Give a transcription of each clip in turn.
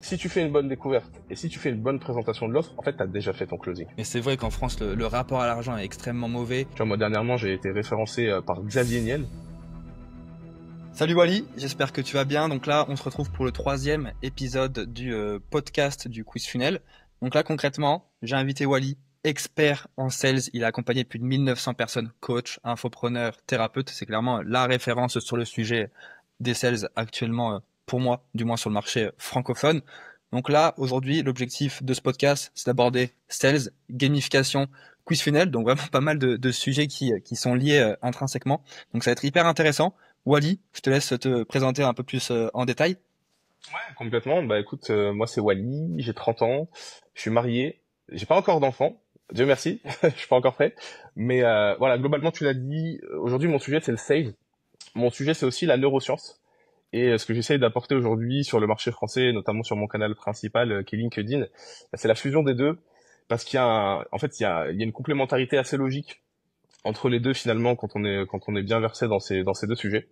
Si tu fais une bonne découverte et si tu fais une bonne présentation de l'offre, en fait, tu as déjà fait ton closing. Et c'est vrai qu'en France, le rapport à l'argent est extrêmement mauvais. Tu vois, moi, dernièrement, j'ai été référencé par Xavier Niel. Salut Wally, j'espère que tu vas bien. Donc là, on se retrouve pour le 3e épisode du podcast du Quiz Funnel. Donc là, concrètement, j'ai invité Wally, expert en sales. Il a accompagné plus de 1900 personnes, coach, infopreneur, thérapeute. C'est clairement la référence sur le sujet des sales actuellement, pour moi, du moins sur le marché francophone. Donc là, aujourd'hui, l'objectif de ce podcast, c'est d'aborder sales, gamification, quiz funnel. Donc vraiment pas mal de sujets qui sont liés intrinsèquement. Donc ça va être hyper intéressant. Wally, je te laisse te présenter un peu plus en détail. Ouais, complètement. Bah écoute, moi c'est Wally, j'ai 30 ans, je suis marié, j'ai pas encore d'enfant, Dieu merci, je suis pas encore prêt. Mais voilà, globalement tu l'as dit, aujourd'hui mon sujet c'est le sales. Mon sujet c'est aussi la neuroscience. Et ce que j'essaye d'apporter aujourd'hui sur le marché français, notamment sur mon canal principal qui est LinkedIn, c'est la fusion des deux. Parce qu'il y a en fait il y a une complémentarité assez logique entre les deux finalement quand on est bien versé dans ces deux sujets.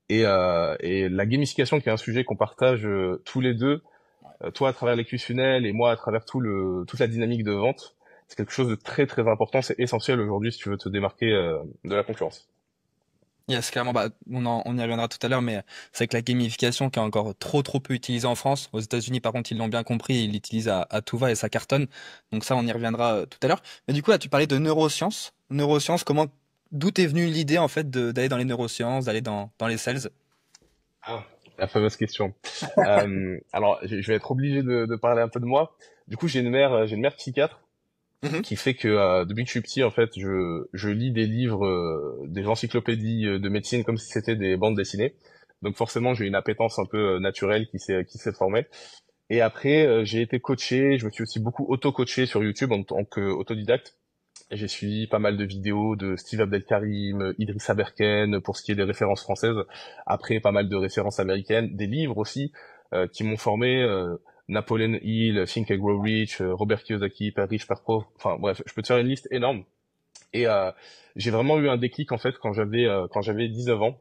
Et la gamification qui est un sujet qu'on partage tous les deux, toi à travers les quiz funnels et moi à travers toute la dynamique de vente, c'est quelque chose de très très important, c'est essentiel aujourd'hui si tu veux te démarquer de la concurrence. Yes, clairement, bah, on y reviendra tout à l'heure, mais c'est que la gamification qui est encore trop peu utilisée en France. Aux États-Unis, par contre, ils l'ont bien compris, ils l'utilisent à tout va et ça cartonne. Donc ça, on y reviendra tout à l'heure. Mais du coup, là, tu parlais de neurosciences. Neurosciences, d'où t'es venue l'idée, en fait, d'aller dans les neurosciences, d'aller dans les sales? Ah, la fameuse question. Alors, je vais être obligé de parler un peu de moi. Du coup, j'ai une mère psychiatre Mhm. qui fait que depuis que je suis petit, en fait, je lis des livres, des encyclopédies de médecine comme si c'était des bandes dessinées. Donc forcément, j'ai une appétence un peu naturelle qui s'est formée. Et après, j'ai été coaché. Je me suis aussi beaucoup auto-coaché sur YouTube en tant qu'autodidacte. J'ai suivi pas mal de vidéos de Steve Abdelkarim, Idriss Aberken pour ce qui est des références françaises. Après, pas mal de références américaines, des livres aussi qui m'ont formé. Napoleon Hill, Think and Grow Rich, Robert Kiyosaki, Père riche, Père pauvre. Enfin bref, je peux te faire une liste énorme. Et j'ai vraiment eu un déclic en fait quand j'avais 19 ans,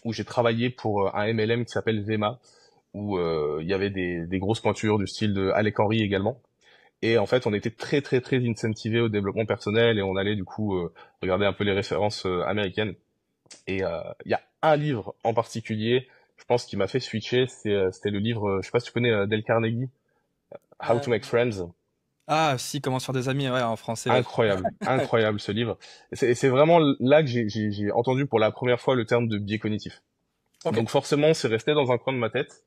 où j'ai travaillé pour un MLM qui s'appelle Vema, où il y avait des grosses pointures du style de Alec Henry également. Et en fait, on était très très très incentivé au développement personnel et on allait du coup regarder un peu les références américaines. Et il y a un livre en particulier, je pense, qui m'a fait switcher, c'était le livre, je sais pas si tu connais Dale Carnegie, How Euh, to Make Friends. Ah, si, comment se faire des amis, ouais, en français, ouais. Incroyable, incroyable ce livre. Et c'est vraiment là que j'ai entendu pour la première fois le terme de biais cognitif. Ok. Donc forcément, c'est resté dans un coin de ma tête.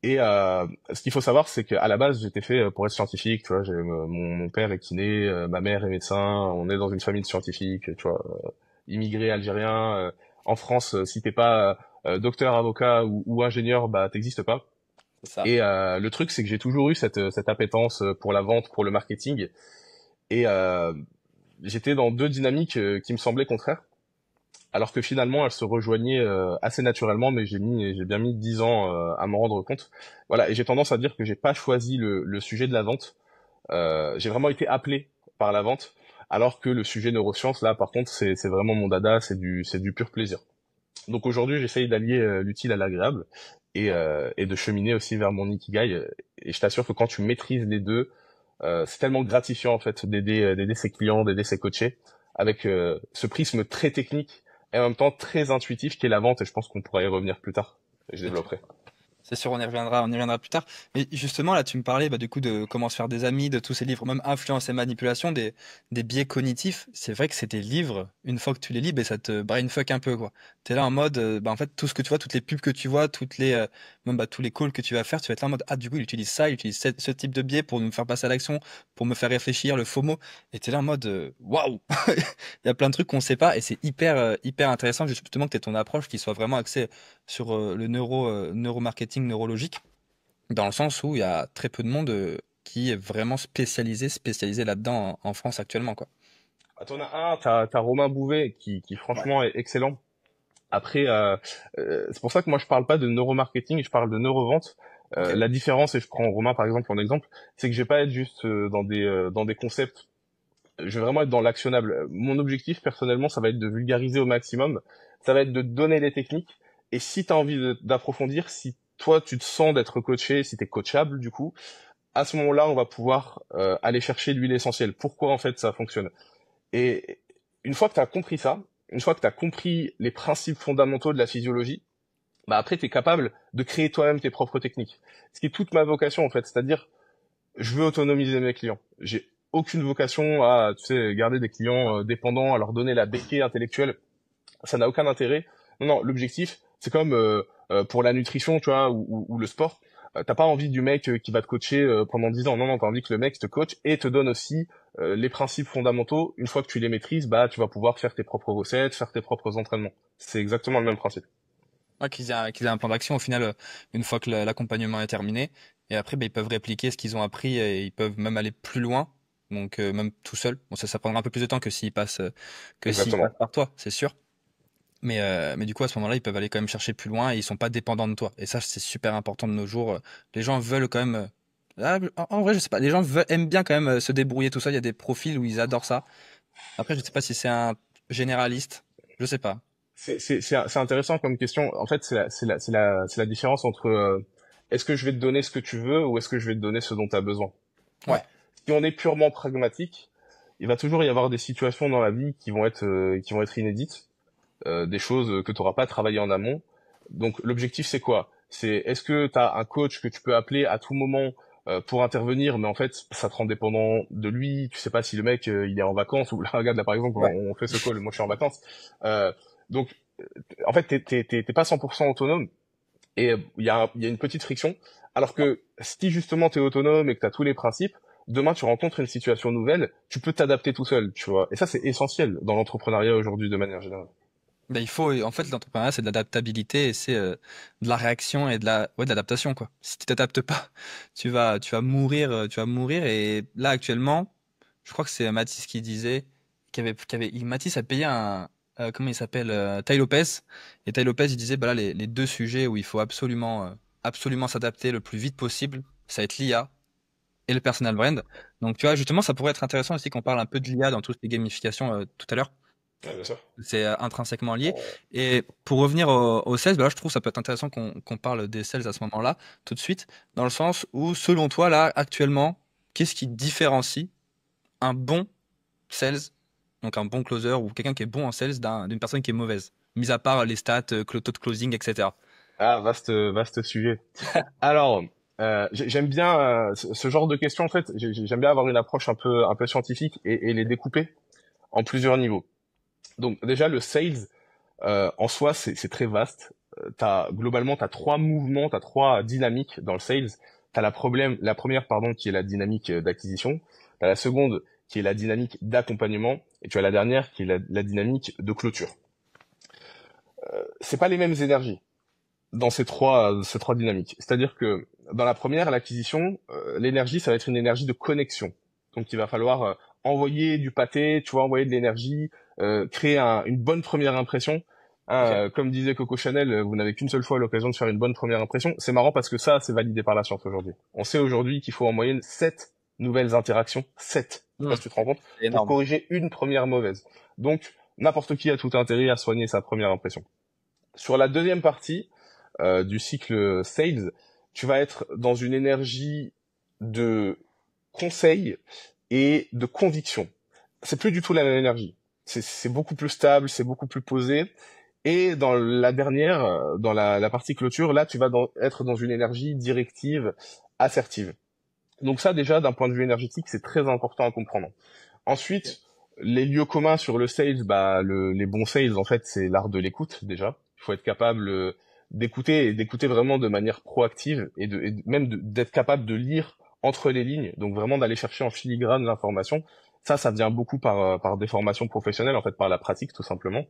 Et ce qu'il faut savoir, c'est qu'à la base, j'étais fait pour être scientifique. Tu vois, mon père est kiné, ma mère est médecin. On est dans une famille de scientifiques. Tu vois, immigré algérien. En France, si t'es pas docteur, avocat ou ingénieur, bah t'existes pas. C'est ça. Et le truc, c'est que j'ai toujours eu cette appétence pour la vente, pour le marketing. Et j'étais dans deux dynamiques qui me semblaient contraires, alors que finalement elles se rejoignaient assez naturellement, mais j'ai bien mis 10 ans à m'en rendre compte. Voilà, et j'ai tendance à dire que j'ai pas choisi le sujet de la vente. J'ai vraiment été appelé par la vente, alors que le sujet neurosciences là, par contre, c'est vraiment mon dada, c'est du pur plaisir. Donc aujourd'hui, j'essaye d'allier l'utile à l'agréable et de cheminer aussi vers mon ikigai. Et je t'assure que quand tu maîtrises les deux, c'est tellement gratifiant en fait d'aider ses clients, d'aider ses coachés avec ce prisme très technique et en même temps très intuitif qui est la vente. Et je pense qu'on pourra y revenir plus tard. Et je développerai. C'est sûr, on y reviendra plus tard. Mais justement, là, tu me parlais bah, du coup de comment se faire des amis, de tous ces livres, même Influence et Manipulation, des biais cognitifs. C'est vrai que c'est des livres, une fois que tu les lis, bah, ça te brainfuck un peu, quoi. T'es là en mode, bah, en fait, tout ce que tu vois, toutes les pubs que tu vois, même bah, tous les calls que tu vas faire, tu vas être là en mode, ah, du coup, il utilise ça, il utilise ce type de biais pour nous faire passer à l'action, pour me faire réfléchir, le FOMO. Et t'es là en mode, waouh! Il y a plein de trucs qu'on sait pas et c'est hyper intéressant justement que tu aies ton approche qui soit vraiment axée sur le neuromarketing neurologique, dans le sens où il y a très peu de monde qui est vraiment spécialisé là-dedans en France actuellement, quoi. Ah, t'en as un, t'as Romain Bouvet qui Ouais. franchement est excellent. Après, c'est pour ça que moi je parle pas de neuromarketing, je parle de neurovente. Ok. La différence, et je prends Romain par exemple en exemple, c'est que je vais pas être juste dans des concepts. Je vais vraiment être dans l'actionnable. Mon objectif personnellement, ça va être de vulgariser au maximum. Ça va être de te donner les techniques. Et si tu as envie d'approfondir, si toi, tu te sens d'être coaché, si t'es coachable, du coup, à ce moment-là, on va pouvoir aller chercher l'huile essentielle. Pourquoi, en fait, ça fonctionne. Et une fois que tu as compris ça, une fois que tu as compris les principes fondamentaux de la physiologie, bah après, tu es capable de créer toi-même tes propres techniques. Ce qui est toute ma vocation, en fait. C'est-à-dire, je veux autonomiser mes clients. J'ai aucune vocation à, tu sais, garder des clients dépendants, à leur donner la béquille intellectuelle. Ça n'a aucun intérêt. Non, non, l'objectif, c'est comme pour la nutrition, tu vois, ou le sport. T'as pas envie du mec qui va te coacher pendant 10 ans. Non, non, t'as envie que le mec te coach et te donne aussi les principes fondamentaux. Une fois que tu les maîtrises, bah, tu vas pouvoir faire tes propres recettes, faire tes propres entraînements. C'est exactement le même principe. Ouais, qu'ils aient un plan d'action au final, une fois que l'accompagnement est terminé. Et après, ben, ils peuvent répliquer ce qu'ils ont appris et ils peuvent même aller plus loin. Donc, même tout seul. Bon, ça prendra un peu plus de temps que s'ils passent Exactement. par toi, c'est sûr. Mais du coup, à ce moment-là, ils peuvent aller quand même chercher plus loin et ils sont pas dépendants de toi. Et ça, c'est super important de nos jours. Les gens veulent quand même. En vrai, je sais pas. Les gens aiment bien quand même se débrouiller tout ça. Il y a des profils où ils adorent ça. Après, je sais pas si c'est un généraliste. Je sais pas. C'est intéressant comme question. En fait, c'est la différence entre est-ce que je vais te donner ce que tu veux ou est-ce que je vais te donner ce dont tu as besoin. Ouais. Si on est purement pragmatique, il va toujours y avoir des situations dans la vie qui vont être inédites, des choses que tu n'auras pas travaillé en amont. Donc l'objectif c'est quoi? C'est est-ce que tu as un coach que tu peux appeler à tout moment pour intervenir, mais en fait ça te rend dépendant de lui. Tu sais pas si le mec il est en vacances ou là regarde là par exemple Ouais. on fait ce call, moi je suis en vacances. Euh, donc en fait t'es pas 100% autonome et il y a une petite friction. Alors que si justement tu es autonome et que tu as tous les principes, demain tu rencontres une situation nouvelle, tu peux t'adapter tout seul, tu vois. Et ça c'est essentiel dans l'entrepreneuriat aujourd'hui de manière générale. Ben, il faut, en fait, l'entrepreneuriat, c'est de l'adaptabilité et c'est de la réaction et ouais, de l'adaptation, quoi. Si tu t'adaptes pas, tu vas mourir. Et là, actuellement, je crois que c'est Mathis qui disait Mathis a payé comment il s'appelle, Tai Lopez. Et Tai Lopez, il disait, bah là, les deux sujets où il faut absolument s'adapter le plus vite possible, ça va être l'IA et le personal brand. Donc, tu vois, justement, ça pourrait être intéressant aussi qu'on parle un peu de l'IA dans toutes les gamifications tout à l'heure. Ouais, bien sûr. C'est intrinsèquement lié. Et pour revenir au sales, bah là, je trouve que ça peut être intéressant qu'on parle des sales à ce moment-là, tout de suite, dans le sens où, selon toi, là, actuellement, qu'est-ce qui différencie un bon sales, donc un bon closer ou quelqu'un qui est bon en sales d'une personne qui est mauvaise, mis à part les stats, taux de closing, etc. Ah, vaste sujet. Alors, j'aime bien ce genre de questions. En fait, j'aime bien avoir une approche un peu scientifique et les découper en plusieurs niveaux. Donc déjà, le sales en soi, c'est très vaste. Globalement, t'as trois mouvements, t'as trois dynamiques dans le sales. T'as la première, pardon, qui est la dynamique d'acquisition. T'as la seconde, qui est la dynamique d'accompagnement, et tu as la dernière, qui est la dynamique de clôture. C'est pas les mêmes énergies dans ces trois dynamiques. C'est-à-dire que dans la première, l'acquisition, l'énergie, ça va être une énergie de connexion. Donc il va falloir envoyer du pâté, tu vois, envoyer de l'énergie, créer une bonne première impression. Ok. Comme disait Coco Chanel, vous n'avez qu'une seule fois l'occasion de faire une bonne première impression. C'est marrant parce que ça, c'est validé par la science aujourd'hui. On sait aujourd'hui qu'il faut en moyenne 7 nouvelles interactions, 7. Je sais pas Hmm, si tu te rends compte, c'est pour énorme. corriger une première mauvaise. Donc, n'importe qui a tout intérêt à soigner sa première impression. Sur la deuxième partie, du cycle sales, tu vas être dans une énergie de conseil et de conviction. C'est plus du tout la même énergie. C'est beaucoup plus stable, c'est beaucoup plus posé. Et dans la dernière, dans la partie clôture, là, tu vas être dans une énergie directive, assertive. Donc ça, déjà, d'un point de vue énergétique, c'est très important à comprendre. Ensuite, les lieux communs sur le sales, bah, les bons sales, en fait, c'est l'art de l'écoute, déjà. Il faut être capable d'écouter et d'écouter vraiment de manière proactive même d'être capable de lire entre les lignes. Donc vraiment d'aller chercher en filigrane l'information. Ça vient beaucoup par des formations professionnelles, en fait, par la pratique, tout simplement.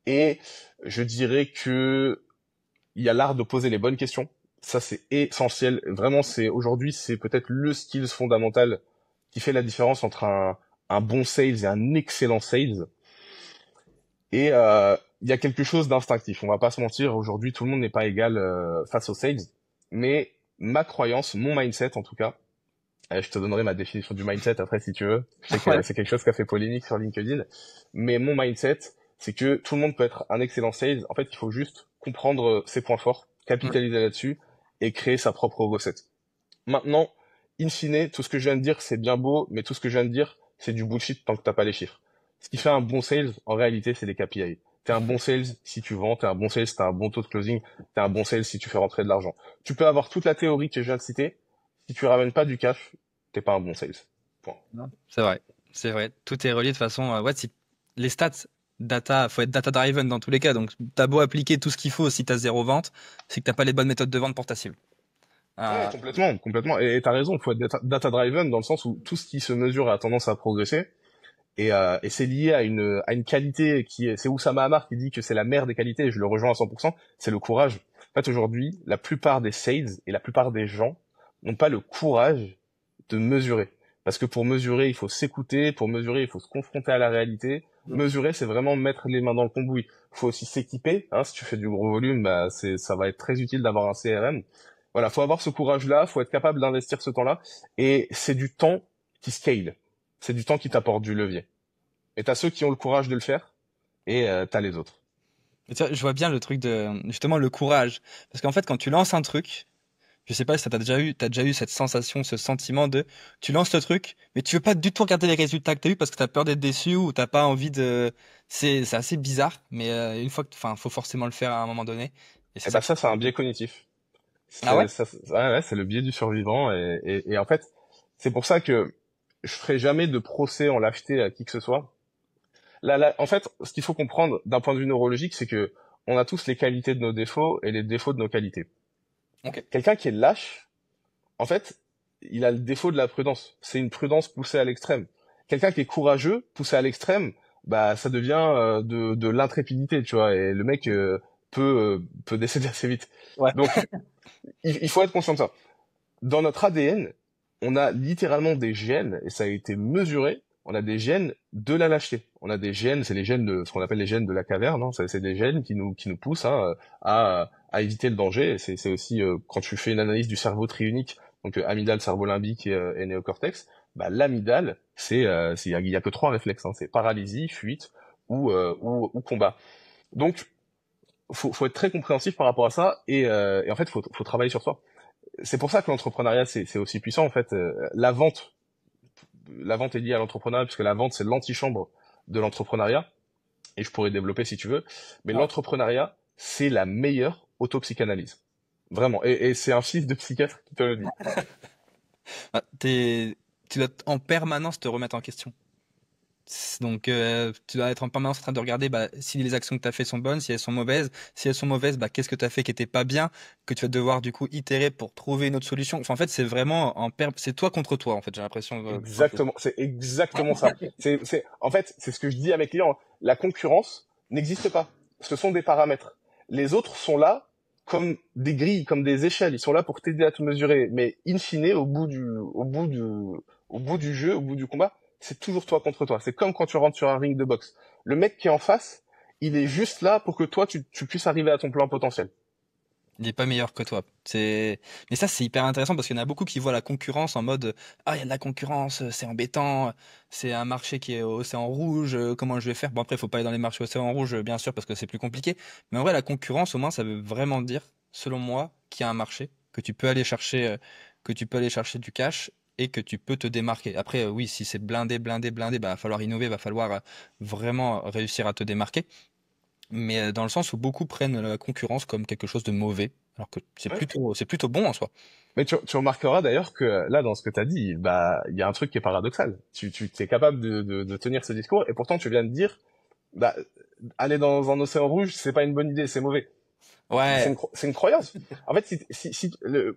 Et je dirais que il y a l'art de poser les bonnes questions. Ça, c'est essentiel. Vraiment, aujourd'hui, c'est peut-être le skills fondamental qui fait la différence entre un bon sales et un excellent sales. Et il y a quelque chose d'instinctif. On va pas se mentir. Aujourd'hui, tout le monde n'est pas égal face aux sales. Mais ma croyance, mon mindset en tout cas, je te donnerai ma définition du mindset après si tu veux. Je sais que Ouais. c'est quelque chose qui a fait polémique sur LinkedIn. Mais mon mindset, c'est que tout le monde peut être un excellent sales. En fait, il faut juste comprendre ses points forts, Mm. capitaliser là-dessus et créer sa propre recette. Maintenant, in fine, tout ce que je viens de dire, c'est bien beau, mais tout ce que je viens de dire, c'est du bullshit tant que t'as pas les chiffres. Ce qui fait un bon sales, en réalité, c'est les KPI. T'es un bon sales si tu vends, t'es un bon sales si t'as un bon taux de closing, t'es un bon sales si tu fais rentrer de l'argent. Tu peux avoir toute la théorie que je viens de citer, si tu ramènes pas du cash, t'es pas un bon sales. Point. Non, c'est vrai, c'est vrai. Tout est relié de toute façon. Ouais, si les stats, data, faut être data driven dans tous les cas. Donc, t'as beau appliquer tout ce qu'il faut, si t'as zéro vente, c'est que t'as pas les bonnes méthodes de vente pour ta cible. Ouais, Euh, complètement, complètement. Et t'as raison, il faut être data driven dans le sens où tout ce qui se mesure a tendance à progresser. Et c'est lié à une qualité c'est Oussama Hamar qui dit que c'est la mère des qualités, et je le rejoins à 100%, c'est le courage. En fait, aujourd'hui, la plupart des sales et la plupart des gens n'ont pas le courage de mesurer. Parce que pour mesurer, il faut s'écouter, pour mesurer, il faut se confronter à la réalité. Mesurer, c'est vraiment mettre les mains dans le cambouis. Il faut aussi s'équiper, hein, si tu fais du gros volume, bah, ça va être très utile d'avoir un CRM. Voilà, faut avoir ce courage-là, faut être capable d'investir ce temps-là, et c'est du temps qui scale. C'est du temps qui t'apporte du levier. Et t'as ceux qui ont le courage de le faire, et t'as les autres. et tu vois, je vois bien le truc de, justement, le courage. Parce qu'en fait, quand tu lances un truc, je sais pas si t'as déjà eu cette sensation, ce sentiment de, tu lances le truc, mais tu veux pas du tout regarder les résultats que t'as eu parce que t'as peur d'être déçu ou t'as pas envie de, c'est assez bizarre, mais une fois que, enfin, faut forcément le faire à un moment donné. Et c'est Et ça bah qui ça, c'est est un cool. biais cognitif. Ah ouais? C'est le biais du survivant, et en fait, c'est pour ça que je ferai jamais de procès en lâcheté à qui que ce soit. En fait, ce qu'il faut comprendre d'un point de vue neurologique, c'est que on a tous les qualités de nos défauts et les défauts de nos qualités. Ok. Quelqu'un qui est lâche, en fait, il a le défaut de la prudence. C'est une prudence poussée à l'extrême. Quelqu'un qui est courageux, poussé à l'extrême, bah ça devient de l'intrépidité, tu vois. Et le mec peut décéder assez vite. Ouais. Donc il faut être conscient de ça. Dans notre ADN, on a littéralement des gènes, et ça a été mesuré, on a des gènes de la lâcheté. On a des gènes, c'est les gènes de ce qu'on appelle les gènes de la caverne, hein. C'est des gènes qui nous poussent, hein, à éviter le danger. C'est aussi quand tu fais une analyse du cerveau triunique, donc amygdale, cerveau limbique et néocortex, bah l'amygdale, il y a que trois réflexes, hein, c'est paralysie, fuite ou combat. Donc faut être très compréhensif par rapport à ça, et en fait faut travailler sur soi. C'est pour ça que l'entrepreneuriat c'est aussi puissant en fait. La vente est liée à l'entrepreneuriat puisque la vente c'est l'antichambre de l'entrepreneuriat, et je pourrais développer si tu veux. Mais Ouais. l'entrepreneuriat c'est la meilleure autopsychanalyse, vraiment. Et c'est un fils de psychiatre qui te le dit. Ah, tu dois en permanence te remettre en question. Donc, tu dois être en permanence en train de regarder bah, si les actions que tu as fait sont bonnes, si elles sont mauvaises. Si elles sont mauvaises, bah, qu'est-ce que tu as fait qui était pas bien, que tu vas devoir du coup itérer pour trouver une autre solution. Enfin, en fait, c'est vraiment c'est toi contre toi, en fait, j'ai l'impression quand tu... Exactement, c'est exactement ça. En fait, c'est ce que je dis à mes clients, hein. La concurrence n'existe pas. Ce sont des paramètres. Les autres sont là comme des grilles, comme des échelles. Ils sont là pour t'aider à te mesurer. Mais in fine, au bout du jeu, au bout du combat, c'est toujours toi contre toi. C'est comme quand tu rentres sur un ring de boxe. Le mec qui est en face, il est juste là pour que toi, tu puisses arriver à ton plein potentiel. Il est pas meilleur que toi. Mais ça, c'est hyper intéressant parce qu'il y en a beaucoup qui voient la concurrence en mode, ah, il y a de la concurrence, c'est embêtant, c'est un marché qui est au océan rouge, comment je vais faire? Bon, après, il faut pas aller dans les marchés océan rouge, bien sûr, parce que c'est plus compliqué. Mais en vrai, la concurrence, au moins, ça veut vraiment dire, selon moi, qu'il y a un marché, que tu peux aller chercher du cash et que tu peux te démarquer. Après, oui, si c'est blindé, blindé, blindé, bah, va falloir innover, va falloir vraiment réussir à te démarquer. Mais dans le sens où beaucoup prennent la concurrence comme quelque chose de mauvais, alors que Ouais. c'est plutôt bon en soi. Mais tu remarqueras d'ailleurs que là, dans ce que tu as dit, bah, il y a un truc qui est paradoxal. Tu es capable de tenir ce discours, et pourtant tu viens de dire, bah, aller dans un océan rouge, c'est pas une bonne idée, c'est mauvais. Ouais, C'est une croyance. En fait,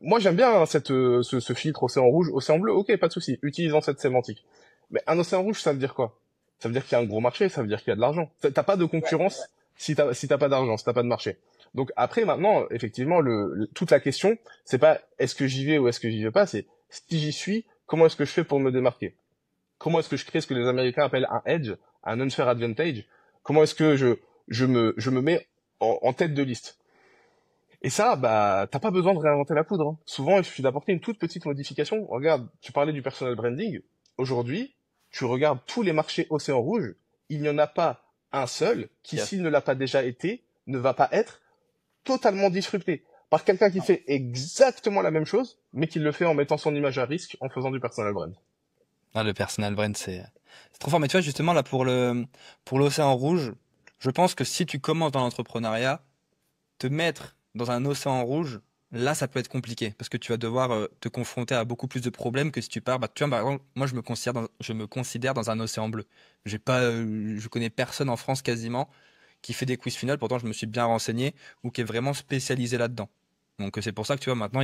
moi j'aime bien hein, ce filtre océan rouge, océan bleu, ok, pas de souci, utilisons cette sémantique. Mais un océan rouge, ça veut dire quoi? Ça veut dire qu'il y a un gros marché, ça veut dire qu'il y a de l'argent. T'as pas de concurrence si t'as pas d'argent, si t'as pas de marché. Donc après, maintenant, effectivement, toute la question, c'est pas est-ce que j'y vais ou est-ce que j'y vais pas, c'est si j'y suis, comment est-ce que je fais pour me démarquer? Comment est-ce que je crée ce que les Américains appellent un edge, un unfair advantage? Comment est-ce que je me mets en tête de liste? Et ça, bah, t'as pas besoin de réinventer la poudre, hein. Souvent, il suffit d'apporter une toute petite modification. Regarde, tu parlais du personal branding. Aujourd'hui, tu regardes tous les marchés océan rouge, il n'y en a pas un seul qui, yes. s'il ne l'a pas déjà été, ne va pas être totalement disrupté. par quelqu'un qui fait exactement la même chose, mais qui le fait en mettant son image à risque, en faisant du personal brand. Ah, le personal brand, c'est trop fort. Mais tu vois, justement, là, pour l'océan rouge, je pense que si tu commences dans l'entrepreneuriat, te mettre dans un océan rouge, là, ça peut être compliqué parce que tu vas devoir te confronter à beaucoup plus de problèmes que si tu pars. Bah, tu vois, par exemple, moi, je me considère dans un océan bleu. J'ai pas, je connais personne en France quasiment qui fait des quiz finales. Pourtant, je me suis bien renseigné ou qui est vraiment spécialisé là-dedans. Donc, c'est pour ça que tu vois, maintenant,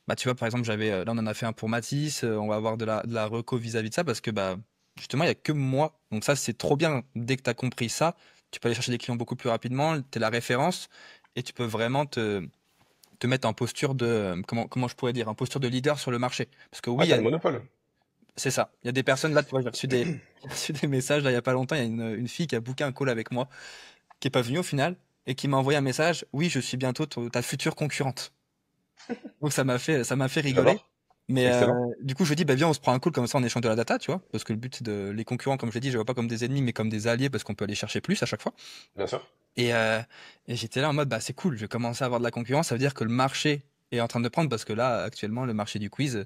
bah, tu vois, par exemple, là, on en a fait un pour Matisse. On va avoir de la reco vis-à-vis de ça parce que, bah, justement, il y a que moi. Donc, ça, c'est trop bien. Dès que tu as compris ça, tu peux aller chercher des clients beaucoup plus rapidement. Tu es la référence et tu peux vraiment te mettre en posture de, comment je pourrais dire, en posture de leader sur le marché. Parce que oui, Ouais, t'as le monopole. c'est ça. Il y a des personnes, là, tu vois, j'ai reçu des messages, là, il y a pas longtemps, il y a une fille qui a booké un call avec moi, qui est pas venue au final, et qui m'a envoyé un message, oui, je suis bientôt ta future concurrente. Donc ça m'a fait rigoler. J'adore. Mais Excellent. du coup, je dis, bah viens, on se prend un call comme ça, on échange de la data, tu vois. Parce que le but, c'est les concurrents, comme je l'ai dit, je les vois pas comme des ennemis, mais comme des alliés, parce qu'on peut aller chercher plus à chaque fois. Bien sûr. Et, euh, et j'étais là en mode, bah c'est cool, je vais commencer à avoir de la concurrence, ça veut dire que le marché est en train de prendre, parce que là, actuellement, le marché du quiz,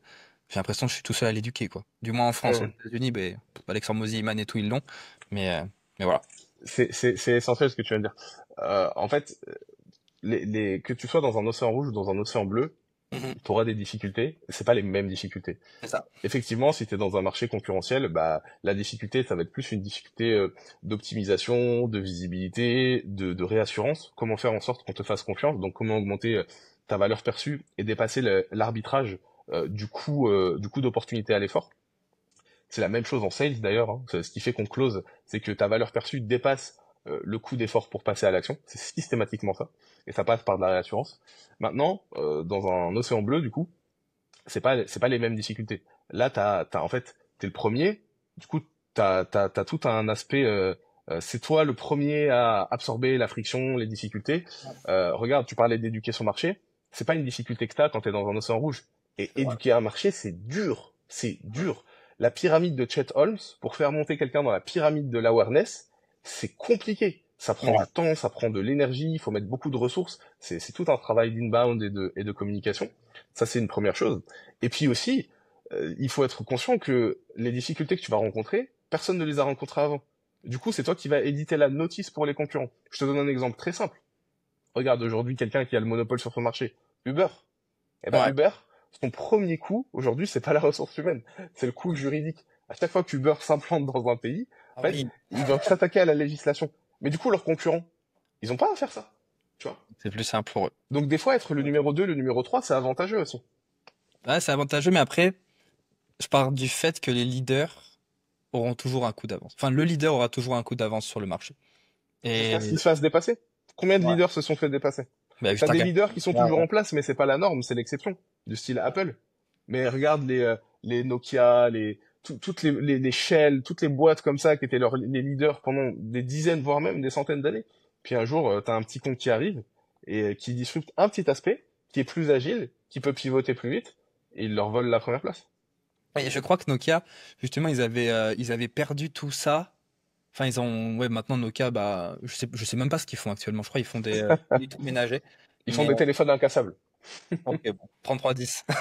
j'ai l'impression que je suis tout seul à l'éduquer, quoi. Du moins en France, aux Ouais. États-Unis, ben, Alexandre Mozy, Iman et tout, ils l'ont. Mais voilà. C'est essentiel ce que tu viens de dire. En fait, que tu sois dans un océan rouge ou dans un océan bleu, Mhm. tu auras des difficultés. C'est pas les mêmes difficultés. C'est ça. Effectivement, si tu es dans un marché concurrentiel, bah la difficulté, ça va être plus une difficulté d'optimisation, de visibilité, de réassurance. Comment faire en sorte qu'on te fasse confiance. Donc comment augmenter ta valeur perçue et dépasser l'arbitrage du coût d'opportunité à l'effort. C'est la même chose en sales d'ailleurs, hein. Ce qui fait qu'on close, c'est que ta valeur perçue dépasse le coût d'effort pour passer à l'action. C'est systématiquement ça. Et ça passe par de la réassurance. Maintenant, dans un océan bleu, du coup, c'est pas les mêmes difficultés. Là, en fait, t'es le premier. Du coup, t'as tout un aspect. C'est toi le premier à absorber la friction, les difficultés. Regarde, tu parlais d'éducation marché. C'est pas une difficulté que t'as quand t'es dans un océan rouge. Et C'est vrai. éduquer un marché, c'est dur. C'est dur. La pyramide de Chet Holmes, pour faire monter quelqu'un dans la pyramide de l'awareness, c'est compliqué. Ça prend Ouais. du temps, ça prend de l'énergie, il faut mettre beaucoup de ressources. C'est tout un travail d'inbound et de communication. Ça, c'est une première chose. Et puis aussi, il faut être conscient que les difficultés que tu vas rencontrer, personne ne les a rencontrées avant. Du coup, c'est toi qui vas éditer la notice pour les concurrents. Je te donne un exemple très simple. Regarde aujourd'hui quelqu'un qui a le monopole sur son marché, Uber. Eh ben Ouais. Uber, son premier coût aujourd'hui, c'est pas la ressource humaine, c'est le coût juridique. À chaque fois que Uber s'implante dans un pays, Ah en fait, oui. ils doivent s'attaquer à la législation. Mais du coup, leurs concurrents, ils ont pas à faire ça, tu vois. C'est plus simple pour eux. Donc des fois, être le numéro 2, le numéro 3, c'est avantageux aussi. Ouais, c'est avantageux, mais après, je pars du fait que les leaders auront toujours un coup d'avance. Enfin, le leader aura toujours un coup d'avance sur le marché. Jusqu'à Et ce qu'ils se fassent dépasser. Combien de ouais. leaders se sont fait dépasser? Bah, T'as juste un des cas. leaders qui sont Ouais, toujours ouais. en place, mais c'est pas la norme, c'est l'exception. Du style Apple. Mais regarde les Nokia, toutes les Shell, toutes les boîtes comme ça qui étaient les leaders pendant des dizaines, voire même des centaines d'années. Puis un jour, t'as un petit con qui arrive et qui disrupte un petit aspect, qui est plus agile, qui peut pivoter plus vite, et il leur vole la première place. Et je crois que Nokia, justement, ils avaient perdu tout ça. Enfin, ouais, maintenant Nokia, bah, je sais même pas ce qu'ils font actuellement. Je crois qu'ils font des électroménagers. Ils font Mais, des téléphones incassables. ok, bon, 3310. Ah,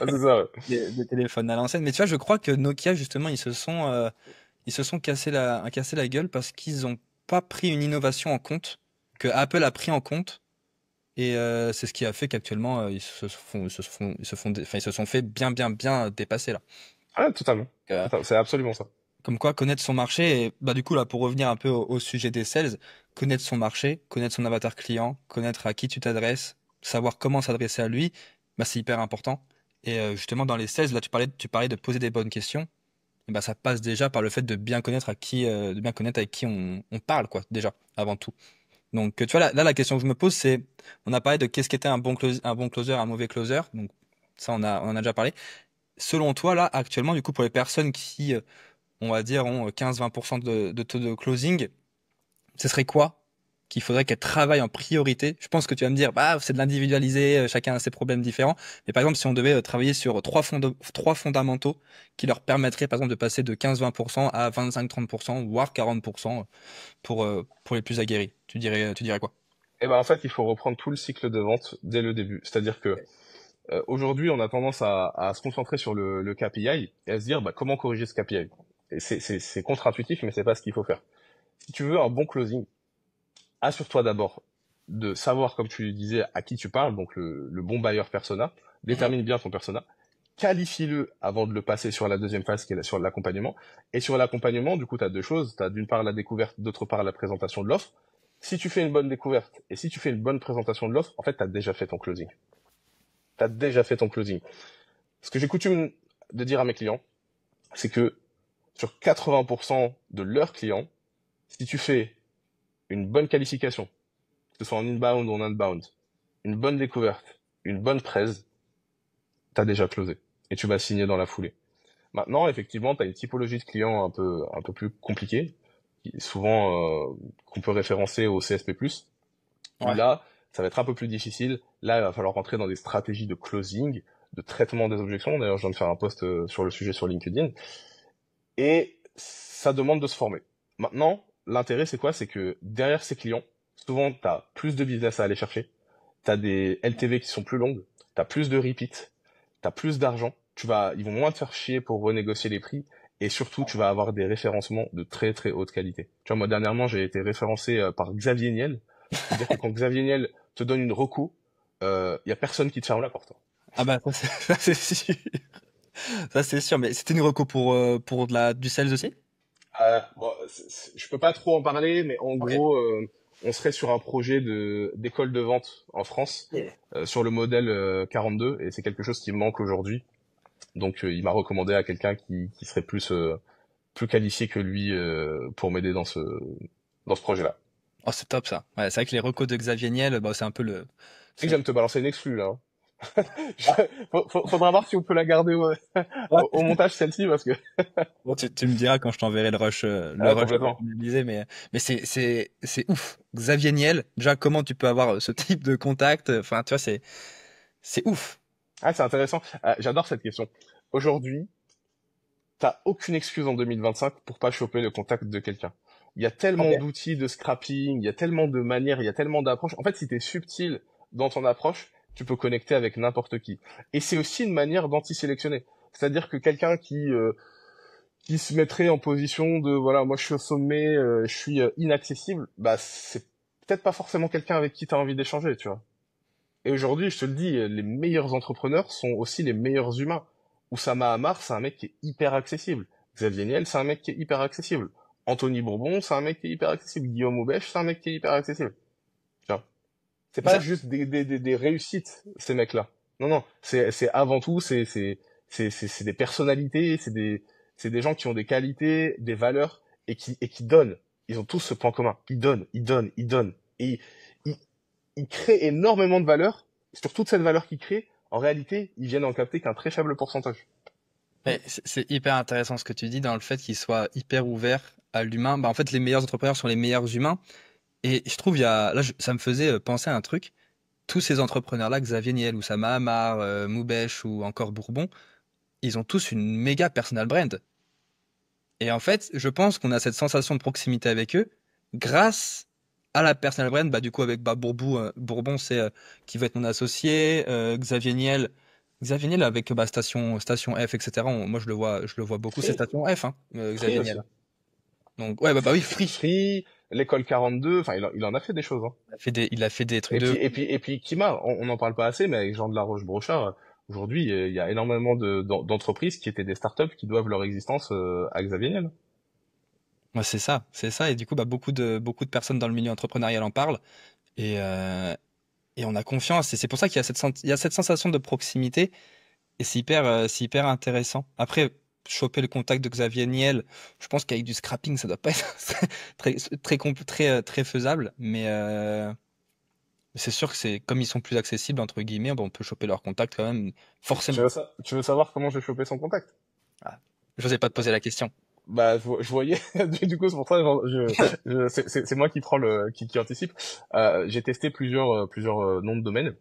c'est ça, ouais. Des téléphones à l'ancienne. Mais tu vois, je crois que Nokia, justement, ils se sont cassé la gueule parce qu'ils ont pas pris une innovation en compte, que Apple a pris en compte. Et c'est ce qui a fait qu'actuellement, enfin, ils se sont fait bien, bien, bien dépasser là. Ah, totalement. Euh, C'est absolument ça. Comme quoi, connaître son marché, et bah, du coup, là, pour revenir un peu au sujet des sales, connaître son marché, connaître son avatar client, connaître à qui tu t'adresses, savoir comment s'adresser à lui, bah, c'est hyper important. Et justement, dans les sales, là, tu parlais de poser des bonnes questions. Et bah, ça passe déjà par le fait de bien connaître avec qui on parle, quoi, déjà, avant tout. Donc, tu vois, là, la question que je me pose, c'est, on a parlé de qu'est-ce qu'était un bon closer, un mauvais closer. Donc, ça, on en a déjà parlé. Selon toi, là, actuellement, du coup, pour les personnes qui, on va dire, ont 15-20% de taux de closing, ce serait quoi qu'il faudrait qu'elles travaillent en priorité? Je pense que tu vas me dire, bah, c'est de l'individualisé, chacun a ses problèmes différents. Mais par exemple, si on devait travailler sur trois fondamentaux qui leur permettraient, par exemple, de passer de 15-20% à 25-30%, voire 40% pour les plus aguerris, tu dirais quoi? Et ben en fait, il faut reprendre tout le cycle de vente dès le début. C'est-à-dire que aujourd'hui, on a tendance à se concentrer sur le KPI et à se dire bah, comment corriger ce KPI. Et c'est contre-intuitif, mais c'est pas ce qu'il faut faire. Si tu veux un bon closing, assure-toi d'abord de savoir, comme tu le disais, à qui tu parles, donc le bon buyer persona. Mhm. Détermine bien ton persona. Qualifie-le avant de le passer sur la deuxième phase qui est sur l'accompagnement. Et sur l'accompagnement, du coup, tu as deux choses. Tu as d'une part la découverte, d'autre part la présentation de l'offre. Si tu fais une bonne découverte et si tu fais une bonne présentation de l'offre, en fait, tu as déjà fait ton closing. Tu as déjà fait ton closing. Ce que j'ai coutume de dire à mes clients, c'est que sur 80% de leurs clients, si tu fais une bonne qualification, que ce soit en inbound ou en outbound, une bonne découverte, une bonne presse, t'as déjà closé. Et tu vas signer dans la foulée. Maintenant, effectivement, tu as une typologie de clients un peu plus compliquée, souvent qu'on peut référencer au CSP+, où Ouais. là, ça va être un peu plus difficile. Là, il va falloir rentrer dans des stratégies de closing, de traitement des objections. D'ailleurs, je viens de faire un post sur le sujet sur LinkedIn. Et ça demande de se former. Maintenant, l'intérêt, c'est quoi? C'est que derrière ces clients, souvent, tu as plus de business à aller chercher. Tu as des LTV qui sont plus longues. Tu as plus de repeat. Tu as plus d'argent. Ils vont moins te faire chier pour renégocier les prix. Et surtout, tu vas avoir des référencements de très très haute qualité. Tu vois, moi, dernièrement, j'ai été référencé par Xavier Niel. C'est-à-dire que quand Xavier Niel te donne une reco, y a personne qui te ferme la porte. Ah bah ça, c'est sûr. Ça c'est sûr. Mais c'était une reco pour du sales aussi? Bon, je peux pas trop en parler, mais en Ok. gros, on serait sur un projet d'école de vente en France Yeah. sur le modèle 42, et c'est quelque chose qui me manque aujourd'hui. Donc, il m'a recommandé à quelqu'un qui serait plus qualifié que lui pour m'aider dans ce projet-là. Oh, c'est top ça. Ouais, c'est vrai que les recos de Xavier Niel, bah, c'est un peu le. Tu sais que c'est- j'aime te balancer une exclue là. Hein. Faudra voir si on peut la garder Ouais. au montage celle-ci parce que Bon, tu me diras quand je t'enverrai le ah, rush complètement. personnalisé, mais c'est ouf. Xavier Niel, déjà, comment tu peux avoir ce type de contact? Enfin, tu vois, c'est ouf. Ah, c'est intéressant. J'adore cette question. Aujourd'hui, t'as aucune excuse en 2025 pour pas choper le contact de quelqu'un. Il y a Ok. tellement d'outils de scrapping, il y a tellement de manières, il y a tellement d'approches. En fait, si t'es subtil dans ton approche, tu peux connecter avec n'importe qui. Et c'est aussi une manière d'anti-sélectionner. C'est-à-dire que quelqu'un qui se mettrait en position de voilà, moi je suis au sommet, je suis inaccessible, bah c'est peut-être pas forcément quelqu'un avec qui t'as envie d'échanger, tu vois. Et aujourd'hui, je te le dis, les meilleurs entrepreneurs sont aussi les meilleurs humains. Oussama Hamar, c'est un mec qui est hyper accessible. Xavier Niel, c'est un mec qui est hyper accessible. Anthony Bourbon, c'est un mec qui est hyper accessible. Guillaume Aubèche, c'est un mec qui est hyper accessible. Tu vois. C'est Mais pas ça, juste des réussites, ces mecs-là. Non, non. C'est avant tout, c'est des personnalités, c'est des gens qui ont des qualités, des valeurs, et qui donnent. Ils ont tous ce point commun. Ils donnent, ils donnent, ils donnent. Et ils, ils créent énormément de valeur. Sur toute cette valeur qu'ils créent, en réalité, ils viennent en capter qu'un très faible pourcentage. mais c'est hyper intéressant ce que tu dis dans le fait qu'il soit hyper ouvert à l'humain. Bah, en fait, les meilleurs entrepreneurs sont les meilleurs humains. Et je trouve, ça me faisait penser à un truc. Tous ces entrepreneurs-là, Xavier Niel, Oussama Hamar, Moubèche ou encore Bourbon, ils ont tous une méga personal brand. Et en fait, je pense qu'on a cette sensation de proximité avec eux grâce à la personal brand. Bah, du coup, avec Bourbon, c'est qui va être mon associé. Xavier Niel avec Station F, etc. Moi, je le vois beaucoup. C'est Free, Station F, hein, Free Xavier Niel. aussi. Donc, ouais, bah oui, Free. Free, l'école 42, enfin, il en a fait des choses, hein. Il a fait des trucs Et puis, de. et puis, et puis, Kima, on n'en parle pas assez, mais avec Jean de la Roche-Brochard, aujourd'hui, il y a énormément d'entreprises qui étaient des startups qui doivent leur existence à Xavier Niel. Ouais, c'est ça, c'est ça. Et du coup, bah, beaucoup de personnes dans le milieu entrepreneurial en parlent. Et, euh, et on a confiance. Et c'est pour ça qu'il y a cette sensation de proximité. Et c'est hyper intéressant. Après, choper le contact de Xavier Niel, je pense qu'avec du scrapping, ça doit pas être très faisable. Mais c'est sûr que c'est comme ils sont plus accessibles, entre guillemets, bon, on peut choper leur contact quand même, forcément. Tu veux savoir comment j'ai chopé son contact? Ah, j'osais pas te poser la question. Bah, je voyais, du coup, c'est pour ça, genre, c'est moi qui prends qui anticipe. J'ai testé plusieurs noms de domaine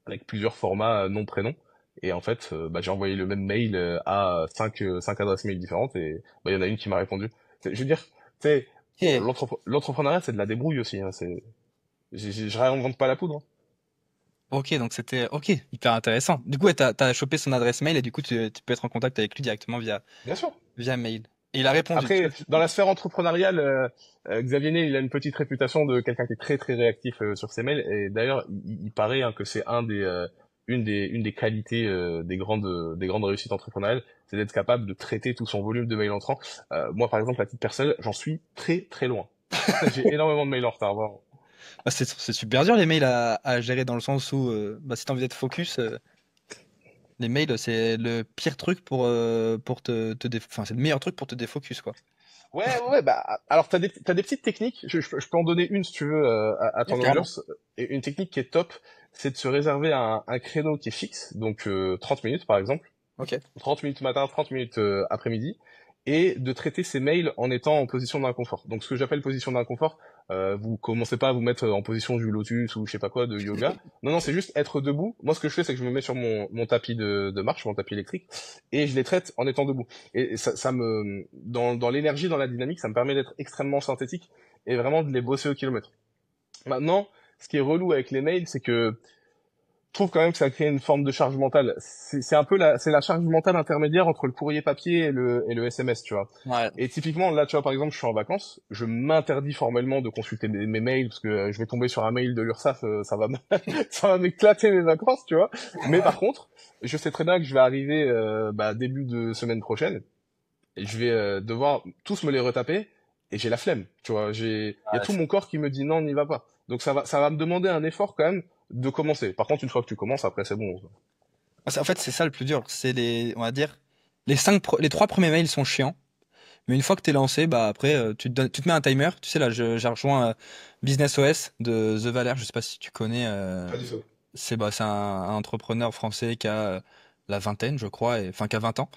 avec plusieurs formats nom prénom. Et en fait, bah, j'ai envoyé le même mail à cinq adresses mail différentes et bah, il y en a une qui m'a répondu. Je veux dire, tu sais, Ok. l'entrepreneuriat, c'est de la débrouille aussi. Hein, Je réinvente pas la poudre, hein. Ok, donc c'était ok, hyper intéressant. Du coup, ouais, t'as chopé son adresse mail et du coup, tu peux être en contact avec lui directement Bien sûr. via mail. Et il a répondu. Tu Après, vois, dans la sphère entrepreneuriale, Xavier Niel, il a une petite réputation de quelqu'un qui est très très réactif sur ses mails. Et d'ailleurs, il paraît hein, que c'est une des qualités des grandes réussites entrepreneuriales, c'est d'être capable de traiter tout son volume de mails entrants. Moi, par exemple, à titre personnel, j'en suis très très loin. J'ai énormément de mails en retard, vraiment. bah, c'est super dur les mails à gérer dans le sens où bah, si t'as envie d'être focus, les mails c'est le pire truc pour enfin c'est le meilleur truc pour te défocus quoi. Ouais, bah, alors t'as des petites techniques, je peux en donner une si tu veux à Ouais, ton carrément. audience. Et une technique qui est top, c'est de se réserver un créneau qui est fixe, donc 30 minutes par exemple, Ok. 30 minutes matin, 30 minutes après-midi, et de traiter ces mails en étant en position d'inconfort. Donc ce que j'appelle position d'inconfort, vous commencez pas à vous mettre en position du lotus ou je sais pas quoi de yoga. Non, non, c'est juste être debout. Moi, ce que je fais, c'est que je me mets sur mon tapis de marche, mon tapis électrique, et je les traite en étant debout. Et ça me, dans l'énergie, dans la dynamique, ça me permet d'être extrêmement synthétique et vraiment de les bosser au kilomètre. Maintenant, ce qui est relou avec les mails, c'est que je trouve quand même que ça crée une forme de charge mentale. C'est un peu c'est la charge mentale intermédiaire entre le courrier papier et le SMS, tu vois. Ouais. Et typiquement, là, tu vois, par exemple, je suis en vacances, je m'interdis formellement de consulter mes mails parce que je vais tomber sur un mail de l'URSSAF, ça va m'éclater mes vacances, tu vois. Mais par contre, je sais très bien que je vais arriver début de semaine prochaine et je vais devoir tous me les retaper et j'ai la flemme, tu vois. Il y a Ouais, tout mon corps qui me dit non, n'y va pas. Donc ça va me demander un effort quand même de commencer. Par contre, une fois que tu commences, après c'est bon. En fait, c'est ça le plus dur. C'est on va dire, les trois premiers mails sont chiants. Mais une fois que t'es lancé, bah après, tu te mets un timer. Tu sais, là, j'ai rejoint Business OS de The Valère. Je sais pas si tu connais. Pas du tout. C'est un entrepreneur français qui a la vingtaine, je crois, enfin qui a 20 ans,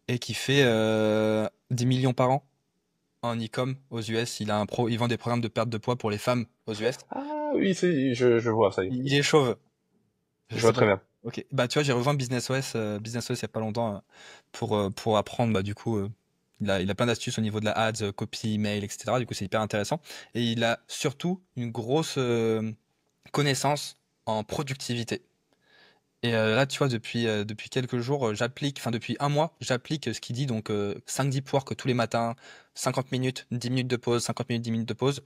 et qui fait 10 millions par an en e-com aux US. Il vend des programmes de perte de poids pour les femmes aux US. Ah oui, je vois, ça y est. Il est chauve. Je Je sais vois pas. très bien. Ok. Bah tu vois, j'ai rejoint Business OS il y a pas longtemps pour apprendre. Bah du coup, il a plein d'astuces au niveau de la ads, copy, email, etc. Du coup, c'est hyper intéressant. Et il a surtout une grosse connaissance en productivité. Et là, tu vois, depuis quelques jours, enfin depuis un mois, j'applique ce qu'il dit, donc 5 deep work tous les matins, 50 minutes, 10 minutes de pause, 50 minutes, 10 minutes de pause.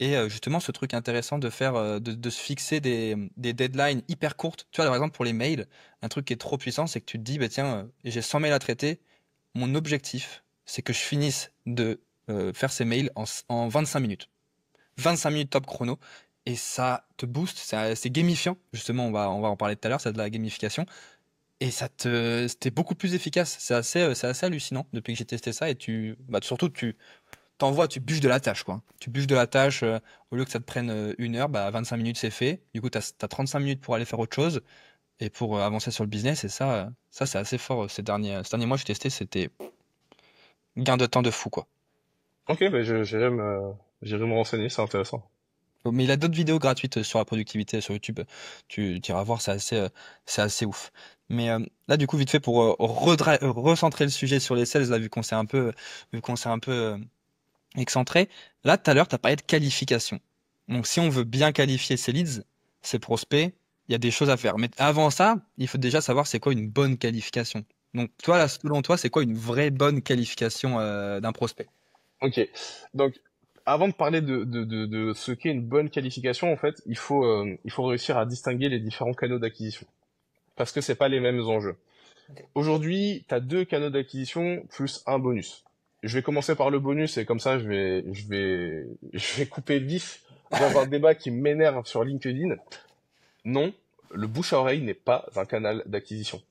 Et justement, ce truc intéressant de faire, de se fixer des deadlines hyper courtes. Tu vois, par exemple, pour les mails, un truc qui est trop puissant, c'est que tu te dis, bah, tiens, j'ai 100 mails à traiter. Mon objectif, c'est que je finisse de faire ces mails en 25 minutes. 25 minutes top chrono. Et ça te booste, c'est gamifiant. Justement, on va en parler tout à l'heure, c'est de la gamification. Et c'était beaucoup plus efficace. C'est assez hallucinant depuis que j'ai testé ça. Et surtout, tu bûches de la tâche, quoi. Tu bûches de la tâche, au lieu que ça te prenne 1 heure, bah, 25 minutes, c'est fait. Du coup, t'as 35 minutes pour aller faire autre chose et pour avancer sur le business. Et ça, c'est assez fort. Ces derniers mois, j'ai testé, c'était gain de temps de fou, quoi. Ok, bah j'irai me renseigner, c'est intéressant. Mais il a d'autres vidéos gratuites sur la productivité sur YouTube. Tu iras voir, c'est assez ouf. Mais là, du coup, vite fait pour recentrer le sujet sur les sales, là, vu qu'on s'est un peu excentré. Là, tout à l'heure, tu as parlé de qualification. Donc, si on veut bien qualifier ses leads, ses prospects, il y a des choses à faire. Mais avant ça, il faut déjà savoir c'est quoi une bonne qualification. Donc, toi, là, selon toi, c'est quoi une vraie bonne qualification d'un prospect? Ok, donc avant de parler de ce qu'est une bonne qualification, en fait, il faut réussir à distinguer les différents canaux d'acquisition. Parce que c'est pas les mêmes enjeux. Aujourd'hui, tu as deux canaux d'acquisition plus un bonus. Je vais commencer par le bonus et comme ça, je vais couper vif dans un débat qui m'énerve sur LinkedIn. Non, le bouche à oreille n'est pas un canal d'acquisition.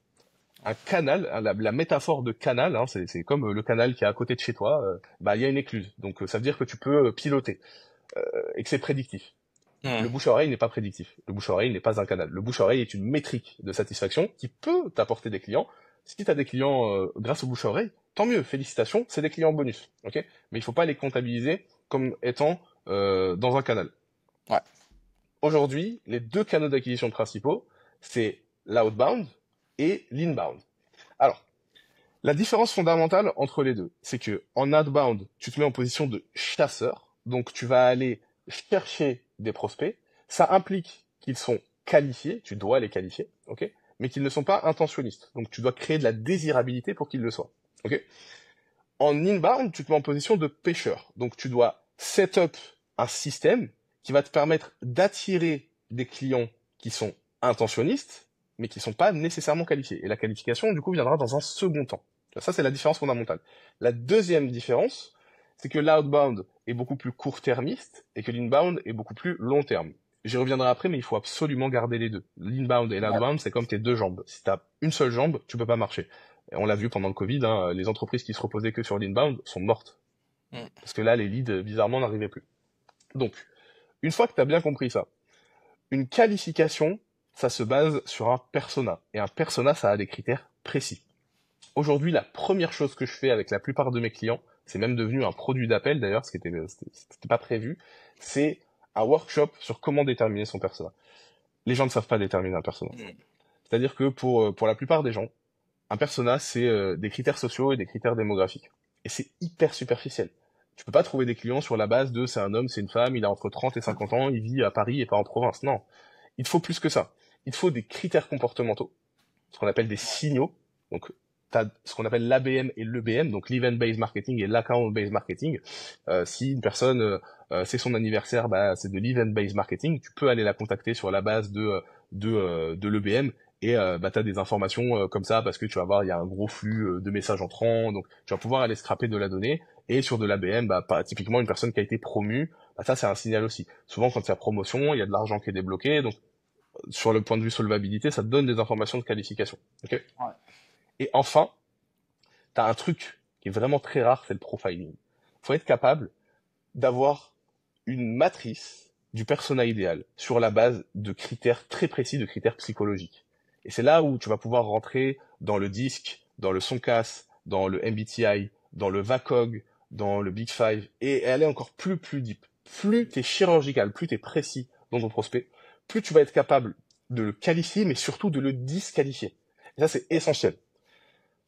Un canal, hein, la métaphore de canal, hein, c'est comme le canal qui est à côté de chez toi, bah il y a une écluse. Donc ça veut dire que tu peux piloter et que c'est prédictif. Le Hmm. bouche à oreille n'est pas prédictif. Le bouche à oreille n'est pas un canal. Le bouche à oreille est une métrique de satisfaction qui peut t'apporter des clients. Si tu as des clients grâce au bouche à oreille, tant mieux, félicitations, c'est des clients bonus. Ok, mais il faut pas les comptabiliser comme étant dans un canal. Ouais. Aujourd'hui, les deux canaux d'acquisition principaux, c'est l'outbound et l'inbound. Alors, la différence fondamentale entre les deux, c'est que en outbound, tu te mets en position de chasseur, donc tu vas aller chercher des prospects, Ça implique qu'ils sont qualifiés, tu dois les qualifier, ok, mais qu'ils ne sont pas intentionnistes. Donc tu dois créer de la désirabilité pour qu'ils le soient, ok. En inbound, tu te mets en position de pêcheur. Donc tu dois set up un système qui va te permettre d'attirer des clients qui sont intentionnistes, mais qui sont pas nécessairement qualifiés. Et la qualification, du coup, viendra dans un second temps. Ça, c'est la différence fondamentale. La deuxième différence, c'est que l'outbound est beaucoup plus court-termiste et que l'inbound est beaucoup plus long terme. J'y reviendrai après, mais il faut absolument garder les deux. L'inbound et l'outbound, c'est comme tes deux jambes. Si t'as une seule jambe, tu peux pas marcher. Et on l'a vu pendant le Covid, hein, les entreprises qui se reposaient que sur l'inbound sont mortes. Parce que là, les leads, bizarrement, n'arrivaient plus. Donc, une fois que tu as bien compris ça, une qualification, ça se base sur un persona. Et un persona, ça a des critères précis. Aujourd'hui, la première chose que je fais avec la plupart de mes clients, c'est même devenu un produit d'appel d'ailleurs, ce qui c'était pas prévu, c'est un workshop sur comment déterminer son persona. Les gens ne savent pas déterminer un persona. C'est-à-dire que pour la plupart des gens, un persona, c'est des critères sociaux et des critères démographiques. Et c'est hyper superficiel. Tu peux pas trouver des clients sur la base de c'est un homme, c'est une femme, il a entre 30 et 50 ans, il vit à Paris et pas en province. Non. Il te faut plus que ça. Il te faut des critères comportementaux, ce qu'on appelle des signaux. Donc, tu as ce qu'on appelle l'ABM et l'EBM, donc l'Event-Based Marketing et l'Account-Based Marketing. Si une personne, c'est son anniversaire, bah, c'est de l'Event-Based Marketing, tu peux aller la contacter sur la base de l'EBM et bah, tu as des informations comme ça parce que tu vas voir, il y a un gros flux de messages entrants, donc tu vas pouvoir aller scraper de la donnée. Et sur de l'ABM, bah, typiquement une personne qui a été promue, bah, ça c'est un signal aussi. Souvent quand il y a promotion, il y a de l'argent qui est débloqué, donc sur le point de vue solvabilité, ça te donne des informations de qualification. Okay. Ouais. Et enfin, tu as un truc qui est vraiment très rare, c'est le profiling. Il faut être capable d'avoir une matrice du persona idéal sur la base de critères très précis, de critères psychologiques. Et c'est là où tu vas pouvoir rentrer dans le DISC, dans le SONCAS, dans le MBTI, dans le VACOG, dans le Big Five, et aller encore plus deep. Plus t'es chirurgical, plus t'es précis dans ton prospect, plus tu vas être capable de le qualifier, mais surtout de le disqualifier. Et ça, c'est essentiel.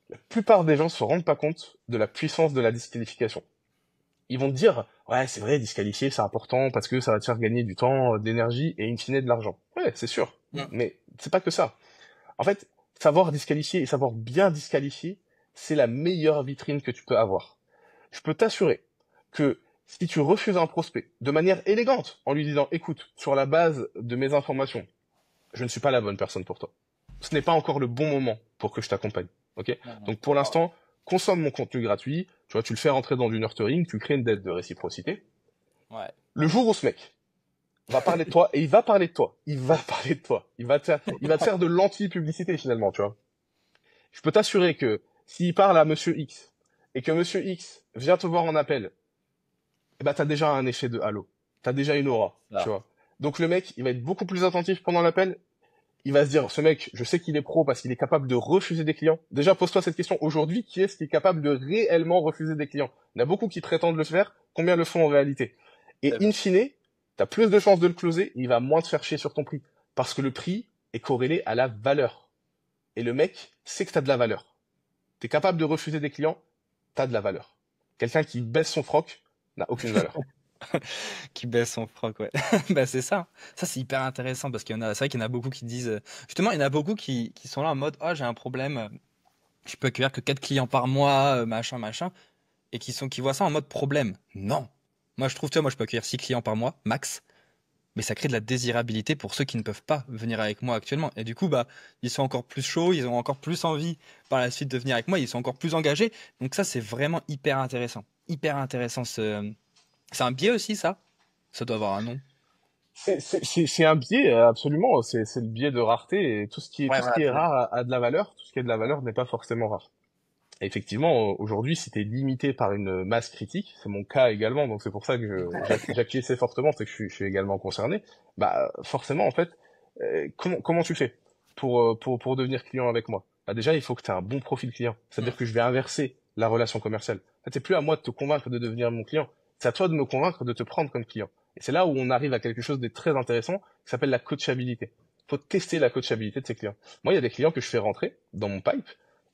La plupart des gens se rendent pas compte de la puissance de la disqualification. Ils vont te dire, ouais, c'est vrai, disqualifier, c'est important parce que ça va te faire gagner du temps, de l'énergie et in fine de l'argent. Ouais, c'est sûr. Mais c'est pas que ça. En fait, savoir disqualifier et savoir bien disqualifier, c'est la meilleure vitrine que tu peux avoir. Je peux t'assurer que si tu refuses un prospect de manière élégante, en lui disant, écoute, sur la base de mes informations, je ne suis pas la bonne personne pour toi. Ce n'est pas encore le bon moment pour que je t'accompagne. Ok ? Donc pour l'instant, consomme mon contenu gratuit. Tu vois, tu le fais rentrer dans du nurturing, tu crées une dette de réciprocité. Ouais. Le jour où ce mec va parler de toi, et il va parler de toi, il va te faire de l'anti-publicité finalement, tu vois. Je peux t'assurer que s'il parle à Monsieur X et que Monsieur X vient te voir en appel, eh ben t'as déjà un effet de halo, t'as déjà une aura, tu vois. Donc le mec, il va être beaucoup plus attentif pendant l'appel. Il va se dire, ce mec, je sais qu'il est pro parce qu'il est capable de refuser des clients. Déjà, pose-toi cette question. Aujourd'hui, qui est-ce qui est capable de réellement refuser des clients? Il y en a beaucoup qui prétendent le faire. Combien le font en réalité? Et in fine, t'as plus de chances de le closer et il va moins te faire chier sur ton prix. Parce que le prix est corrélé à la valeur. Et le mec sait que t'as de la valeur. T'es capable de refuser des clients, t'as de la valeur. Quelqu'un qui baisse son froc n'a aucune valeur. Qui baisse son froc, ouais. Bah, c'est ça. Ça, c'est hyper intéressant parce c'est vrai qu'il y en a beaucoup qui disent, justement, il y en a beaucoup qui sont là en mode, oh, j'ai un problème, je peux accueillir que 4 clients par mois, machin, et qui voient ça en mode problème. Non. Moi, je trouve, tu vois, moi, je peux accueillir 6 clients par mois, max, mais ça crée de la désirabilité pour ceux qui ne peuvent pas venir avec moi actuellement. Et du coup, bah, ils sont encore plus chauds, ils ont encore plus envie par la suite de venir avec moi, ils sont encore plus engagés. Donc ça, c'est vraiment hyper intéressant. Hyper intéressant C'est un biais aussi, ça? Ça doit avoir un nom. C'est un biais, absolument. C'est le biais de rareté. Et tout ce qui est rare a de la valeur. Tout ce qui est de la valeur n'est pas forcément rare. Et effectivement, aujourd'hui, si t'es limité par une masse critique, c'est mon cas également, donc c'est pour ça que j'acquiesçais fortement, c'est que je suis également concerné. Bah, forcément, en fait, comment tu fais pour devenir client avec moi? Bah, déjà, il faut que tu aies un bon profil client. C'est-à-dire que je vais inverser la relation commerciale. En fait, c'est plus à moi de te convaincre de devenir mon client. C'est à toi de me convaincre de te prendre comme client. Et c'est là où on arrive à quelque chose de très intéressant qui s'appelle la coachabilité. Il faut tester la coachabilité de ses clients. Moi, il y a des clients que je fais rentrer dans mon pipe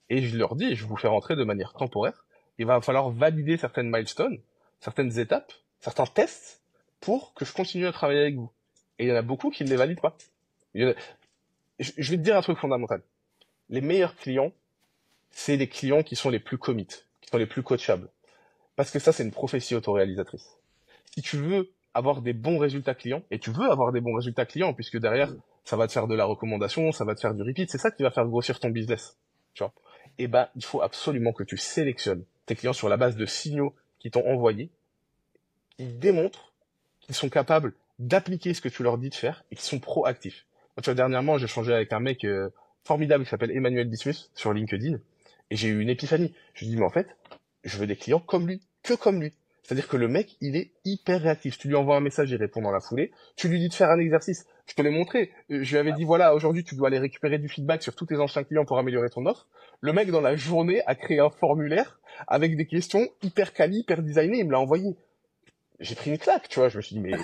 et je leur dis, je vous fais rentrer de manière temporaire. Il va falloir valider certaines milestones, certaines étapes, certains tests pour que je continue à travailler avec vous. et il y en a beaucoup qui ne les valident pas. Il y en a- je vais te dire un truc fondamental. Les meilleurs clients, c'est les clients qui sont les plus commit, qui sont les plus coachables. Parce que ça, c'est une prophétie autoréalisatrice. Si tu veux avoir des bons résultats clients, et tu veux avoir des bons résultats clients, puisque derrière, ça va te faire de la recommandation, ça va te faire du repeat, c'est ça qui va faire grossir ton business. Tu vois. Et ben, il faut absolument que tu sélectionnes tes clients sur la base de signaux qui t'ont envoyé, qui démontrent qu'ils sont capables d'appliquer ce que tu leur dis de faire et qui sont proactifs. Moi, tu vois, dernièrement, j'ai changé avec un mec formidable qui s'appelle Emmanuel Dismus sur LinkedIn et j'ai eu une épiphanie. Je lui dis, mais en fait, je veux des clients comme lui, que comme lui. C'est-à-dire que le mec, il est hyper réactif. Tu lui envoies un message, il répond dans la foulée. Tu lui dis de faire un exercice. Je te l'ai montré. Je lui avais dit, voilà, aujourd'hui, tu dois aller récupérer du feedback sur tous tes anciens clients pour améliorer ton offre. Le mec, dans la journée, a créé un formulaire avec des questions hyper quali, hyper designées. Il me l'a envoyé. J'ai pris une claque, tu vois. Je me suis dit, mais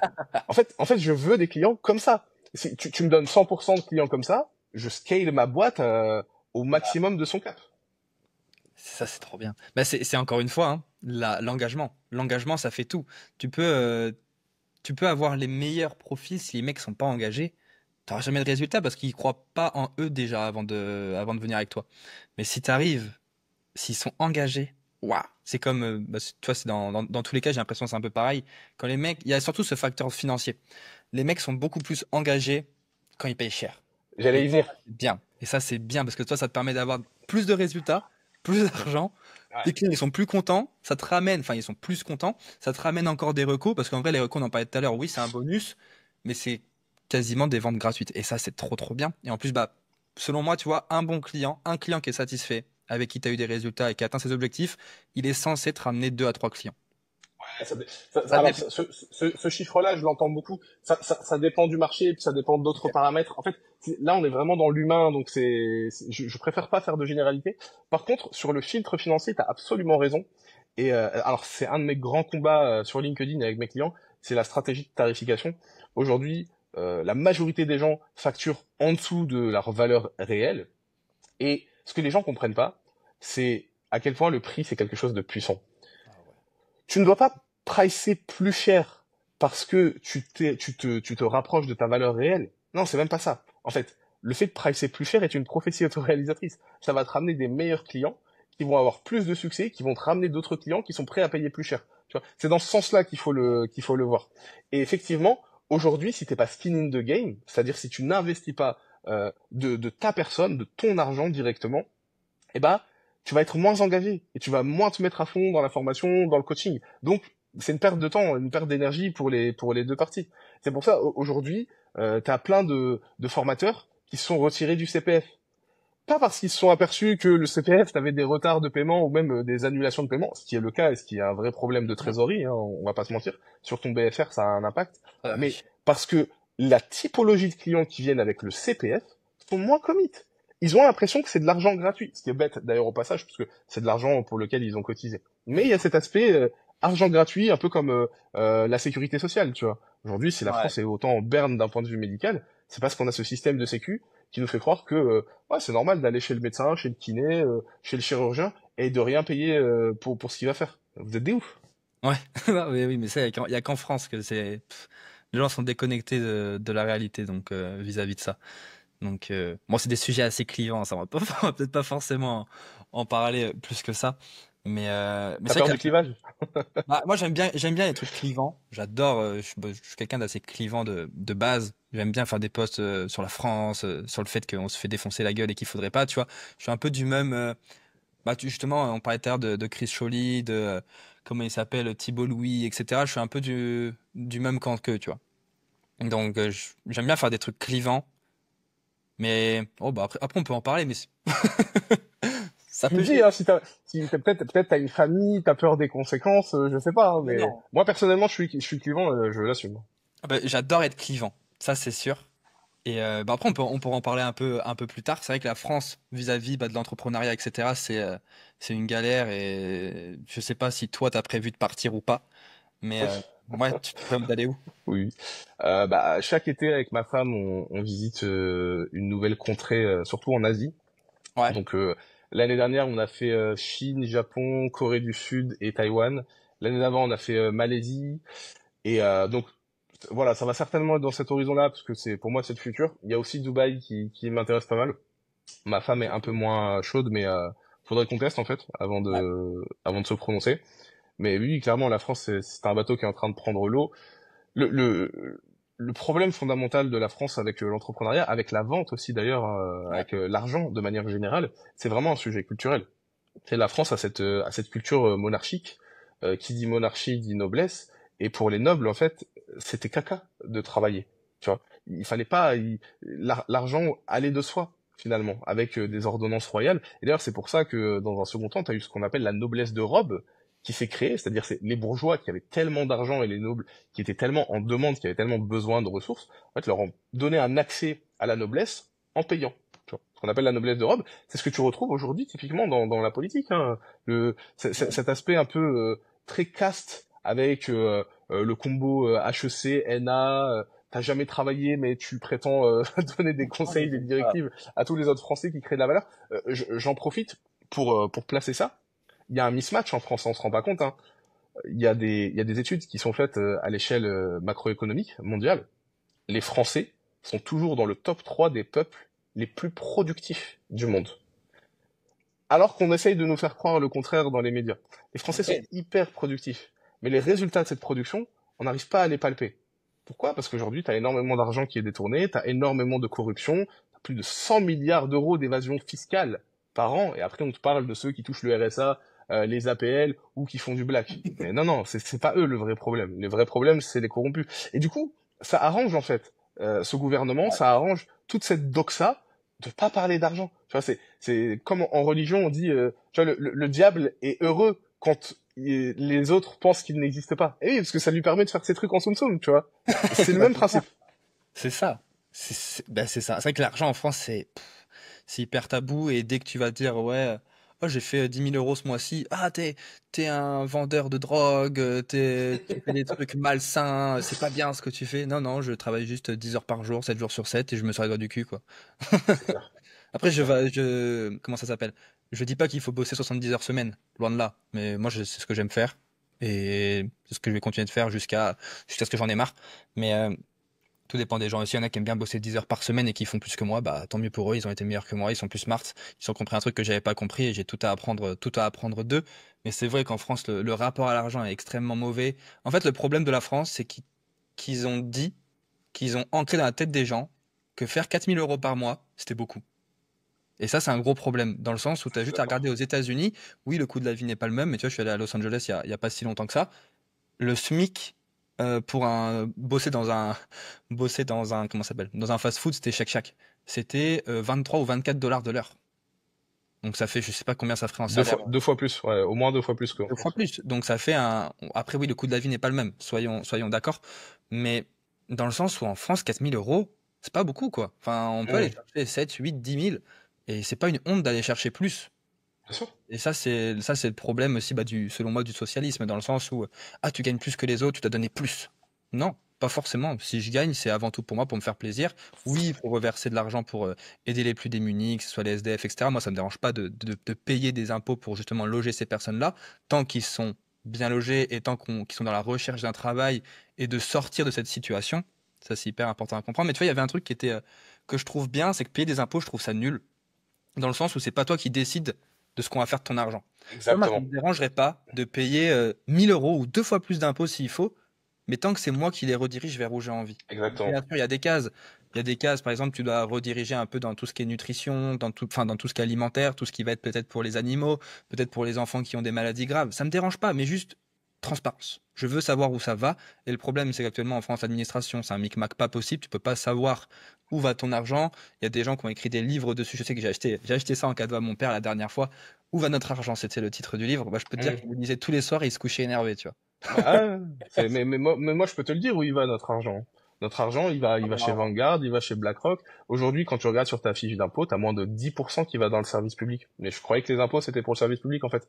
en fait, je veux des clients comme ça. Si tu me donnes 100% de clients comme ça, je scale ma boîte au maximum de son cap. Ça, c'est trop bien. Bah, c'est encore une fois, hein, l'engagement. L'engagement, ça fait tout. Tu peux avoir les meilleurs profils si les mecs sont pas engagés. T'auras jamais de résultat parce qu'ils croient pas en eux déjà avant de venir avec toi. Mais si t'arrives, s'ils sont engagés, waouh, c'est comme, bah, toi, c'est dans tous les cas, j'ai l'impression que c'est un peu pareil. Quand les mecs, il y a surtout ce facteur financier. Les mecs sont beaucoup plus engagés quand ils payent cher. J'allais Et y ça, venir. c'est bien. Et ça, c'est bien parce que toi, ça te permet d'avoir plus de résultats, plus d'argent. Ouais. Les clients, ils sont plus contents. Ça te ramène, enfin, ils sont plus contents. Ça te ramène encore des recos parce qu'en vrai, les recos, on en parlait tout à l'heure. Oui, c'est un bonus, mais c'est quasiment des ventes gratuites. Et ça, c'est trop, trop bien. Et en plus, bah, selon moi, tu vois, un bon client, un client qui est satisfait, avec qui tu as eu des résultats et qui a atteint ses objectifs, il est censé te ramener 2 à 3 clients. Ouais, Ça alors, dépend. ce chiffre-là, je l'entends beaucoup. Ça dépend du marché, et puis ça dépend d'autres paramètres. En fait, là, on est vraiment dans l'humain, donc je préfère pas faire de généralité. Par contre, sur le filtre financier, tu as absolument raison. Et alors, c'est un de mes grands combats sur LinkedIn avec mes clients, c'est la stratégie de tarification. Aujourd'hui, la majorité des gens facturent en dessous de leur valeur réelle. Et ce que les gens comprennent pas, c'est à quel point le prix, c'est quelque chose de puissant. Tu ne dois pas pricer plus cher parce que tu te rapproches de ta valeur réelle. Non, c'est même pas ça. En fait, le fait de pricer plus cher est une prophétie autoréalisatrice. Ça va te ramener des meilleurs clients qui vont avoir plus de succès, qui vont te ramener d'autres clients qui sont prêts à payer plus cher. Tu vois, c'est dans ce sens-là qu'il faut le voir. Et effectivement, aujourd'hui, si t'es pas skin in the game, c'est-à-dire si tu n'investis pas de ta personne, de ton argent directement, eh ben, tu vas être moins engagé et tu vas moins te mettre à fond dans la formation, dans le coaching. Donc, c'est une perte de temps, une perte d'énergie pour les deux parties. C'est pour ça, aujourd'hui, tu as plein de formateurs qui se sont retirés du CPF. Pas parce qu'ils se sont aperçus que le CPF avait des retards de paiement ou même des annulations de paiement, ce qui est le cas et ce qui est un vrai problème de Mhm. trésorerie, hein, on va pas se mentir. Sur ton BFR, ça a un impact. Ah Mais oui. parce que la typologie de clients qui viennent avec le CPF sont moins commit. Ils ont l'impression que c'est de l'argent gratuit, ce qui est bête d'ailleurs au passage, parce que c'est de l'argent pour lequel ils ont cotisé. Mais il y a cet aspect argent gratuit, un peu comme la sécurité sociale, tu vois. Aujourd'hui, si la Ouais. France est autant en berne d'un point de vue médical, c'est parce qu'on a ce système de sécu qui nous fait croire que ouais, c'est normal d'aller chez le médecin, chez le kiné, chez le chirurgien et de rien payer pour ce qu'il va faire. Vous êtes des ouf. Ouais. Non, mais oui, mais ça, il y a qu'en France que les gens sont déconnectés de la réalité, donc vis-à-vis de ça. Donc, bon, c'est des sujets assez clivants, ça, on va peut-être pas forcément en parler plus que ça. Mais T'as c'est vrai peur que du clivage? bah, moi, j'aime bien les trucs clivants. J'adore, je suis quelqu'un d'assez clivant de base. J'aime bien faire des posts sur la France, sur le fait qu'on se fait défoncer la gueule et qu'il faudrait pas, tu vois. Je suis un peu du même, bah, justement, on parlait tout à l'heure de Chris Choly, comment il s'appelle, Thibault Louis, etc. Je suis un peu du même camp qu'eux, tu vois. Donc, j'aime bien faire des trucs clivants. Mais oh bah après on peut en parler, mais ça Tu me peut dis, gêner. hein, si peut-être t'as une famille, t'as peur des conséquences, je sais pas, hein, Mais mais non. moi personnellement, je suis clivant, je l'assume. Ah bah, j'adore être clivant, ça c'est sûr. Et bah après on pourra en parler un peu plus tard. C'est vrai que la France vis-à-vis bah, de l'entrepreneuriat, etc. C'est une galère et je sais pas si toi t'as prévu de partir ou pas. Mais Oui. ouais, tu prévois d'aller où? Oui. Bah, chaque été avec ma femme, on visite une nouvelle contrée, surtout en Asie. Ouais. Donc l'année dernière, on a fait Chine, Japon, Corée du Sud et Taïwan. L'année d'avant, on a fait Malaisie. Et donc Voilà, ça va certainement être dans cet horizon-là, parce que pour moi, c'est le futur. Il y a aussi Dubaï qui m'intéresse pas mal. Ma femme est un peu moins chaude, mais faudrait qu'on teste, en fait, Ouais. avant de se prononcer. Mais oui, clairement, la France, c'est un bateau qui est en train de prendre l'eau. Le, le, le problème fondamental de la France avec l'entrepreneuriat, avec la vente aussi d'ailleurs, Ouais. avec l'argent de manière générale, c'est vraiment un sujet culturel. C'est la France a cette culture monarchique. Qui dit monarchie dit noblesse. Et pour les nobles, en fait, c'était caca de travailler. Tu vois, il fallait pas. L'argent allait de soi finalement, avec des ordonnances royales. Et d'ailleurs, c'est pour ça que dans un second temps, tu as eu ce qu'on appelle la noblesse de robe qui s'est créée, c'est-à-dire c'est les bourgeois qui avaient tellement d'argent et les nobles qui étaient tellement en demande, qui avaient tellement besoin de ressources, en fait, leur ont donné un accès à la noblesse en payant. Tu vois, ce qu'on appelle la noblesse de robe, c'est ce que tu retrouves aujourd'hui typiquement dans la politique. Hein. Cet aspect un peu très caste avec le combo HEC, NA, t'as jamais travaillé mais tu prétends donner des Ah, mais conseils, des c'est ça. directives à tous les autres Français qui créent de la valeur. J'en profite pour placer ça. Il y a un mismatch en France, on se rend pas compte. Hein. Il y a des études qui sont faites à l'échelle macroéconomique mondiale. Les Français sont toujours dans le top 3 des peuples les plus productifs du monde. Alors qu'on essaye de nous faire croire le contraire dans les médias. Les Français sont Ouais. hyper productifs. Mais les résultats de cette production, on n'arrive pas à les palper. Pourquoi? Parce qu'aujourd'hui, tu as énormément d'argent qui est détourné, tu as énormément de corruption, t'as plus de 100 milliards d'euros d'évasion fiscale par an, et après on te parle de ceux qui touchent le RSA, les APL, ou qui font du black. Mais non, non, c'est pas eux le vrai problème. Le vrai problème, c'est les corrompus. Et du coup, ça arrange en fait ce gouvernement, Ouais. ça arrange toute cette doxa de pas parler d'argent. Tu vois, c'est comme en religion, on dit, tu vois, le diable est heureux quand les autres pensent qu'il n'existe pas. Et oui, parce que ça lui permet de faire ses trucs en soum-soum, tu vois. C'est le Bah, même c'est ça. principe. C'est ça. Bah, c'est ça. C'est vrai que l'argent en France, c'est hyper tabou. Et dès que tu vas dire, ouais, oh, j'ai fait 10 000 euros ce mois-ci, ah, t'es un vendeur de drogue, tu fais des trucs malsains, c'est pas bien ce que tu fais. Non, non, je travaille juste 10 heures par jour, 7 jours sur 7, et je me sors les doigts du cul, quoi. C'est clair, Après, c'est clair. comment ça s'appelle? Je dis pas qu'il faut bosser 70 heures semaine, loin de là. Mais moi, c'est ce que j'aime faire. Et c'est ce que je vais continuer de faire jusqu'à ce que j'en ai marre. Mais, tout dépend des gens aussi. Il y en a qui aiment bien bosser 10 heures par semaine et qui font plus que moi. Bah, tant mieux pour eux. Ils ont été meilleurs que moi. Ils sont plus smart. Ils ont compris un truc que j'avais pas compris et j'ai tout à apprendre d'eux. Mais c'est vrai qu'en France, le rapport à l'argent est extrêmement mauvais. En fait, le problème de la France, c'est qu'ils ont dit, qu'ils ont ancré dans la tête des gens que faire 4 000 € par mois, c'était beaucoup. Et ça, c'est un gros problème, dans le sens où tu Je as suis juste à regarder aux d'accord. États-Unis. Oui, le coût de la vie n'est pas le même, mais tu vois, je suis allé à Los Angeles il y a pas si longtemps que ça. Le SMIC pour bosser dans un, comment ça s'appelle? Dans un fast-food, c'était Shake Shack. C'était 23 ou 24 dollars de l'heure. Donc ça fait, je sais pas combien ça ferait en salaire. Deux fois plus, ouais, au moins deux fois plus qu'en Deux fois France. plus. Donc ça fait un. Après, oui, le coût de la vie n'est pas le même. Soyons d'accord. Mais dans le sens où en France, 4 000 €, c'est pas beaucoup, quoi. Enfin, on peut aller Mmh, chercher 7, 8, 10 000. Et c'est pas une honte d'aller chercher plus. bien sûr. Et ça, c'est le problème aussi, bah, selon moi, du socialisme, dans le sens où, ah, tu gagnes plus que les autres, tu dois donner plus. Non, pas forcément. Si je gagne, c'est avant tout pour moi, pour me faire plaisir. Oui, il faut reverser de l'argent pour aider les plus démunis, que ce soit les SDF, etc. Moi, ça me dérange pas de payer des impôts pour justement loger ces personnes-là, tant qu'ils sont bien logés et tant qu'ils sont dans la recherche d'un travail et de sortir de cette situation. Ça, c'est hyper important à comprendre. Mais tu vois, il y avait un truc que je trouve bien, c'est que payer des impôts, je trouve ça nul dans le sens où c'est pas toi qui décides de ce qu'on va faire de ton argent. Tu vois, moi, ça Exactement. me dérangerait pas de payer 1 000 € ou deux fois plus d'impôts s'il faut, mais tant que c'est moi qui les redirige vers où j'ai envie. Bien Exactement. sûr, il y a des cases. Il y a des cases, par exemple, tu dois rediriger un peu dans tout ce qui est nutrition, enfin, dans tout ce qui est alimentaire, tout ce qui va être peut-être pour les animaux, peut-être pour les enfants qui ont des maladies graves. Ça me dérange pas, mais juste transparence. Je veux savoir où ça va. Et le problème, c'est qu'actuellement, en France, l'administration, c'est un micmac pas possible. Tu peux pas savoir où va ton argent. Il y a des gens qui ont écrit des livres dessus. Je sais que j'ai acheté ça en cadeau à mon père la dernière fois. Où va notre argent? C'était le titre du livre. Bah, je peux te dire qu'il Mmh. le lisait tous les soirs et il se couchait énervé, tu vois. Ah, mais moi, je peux te le dire où il va notre argent. Notre argent, il va chez Vanguard, il va chez BlackRock. Aujourd'hui, quand tu regardes sur ta fiche d'impôt, t'as moins de 10% qui va dans le service public. Mais je croyais que les impôts, c'était pour le service public, en fait.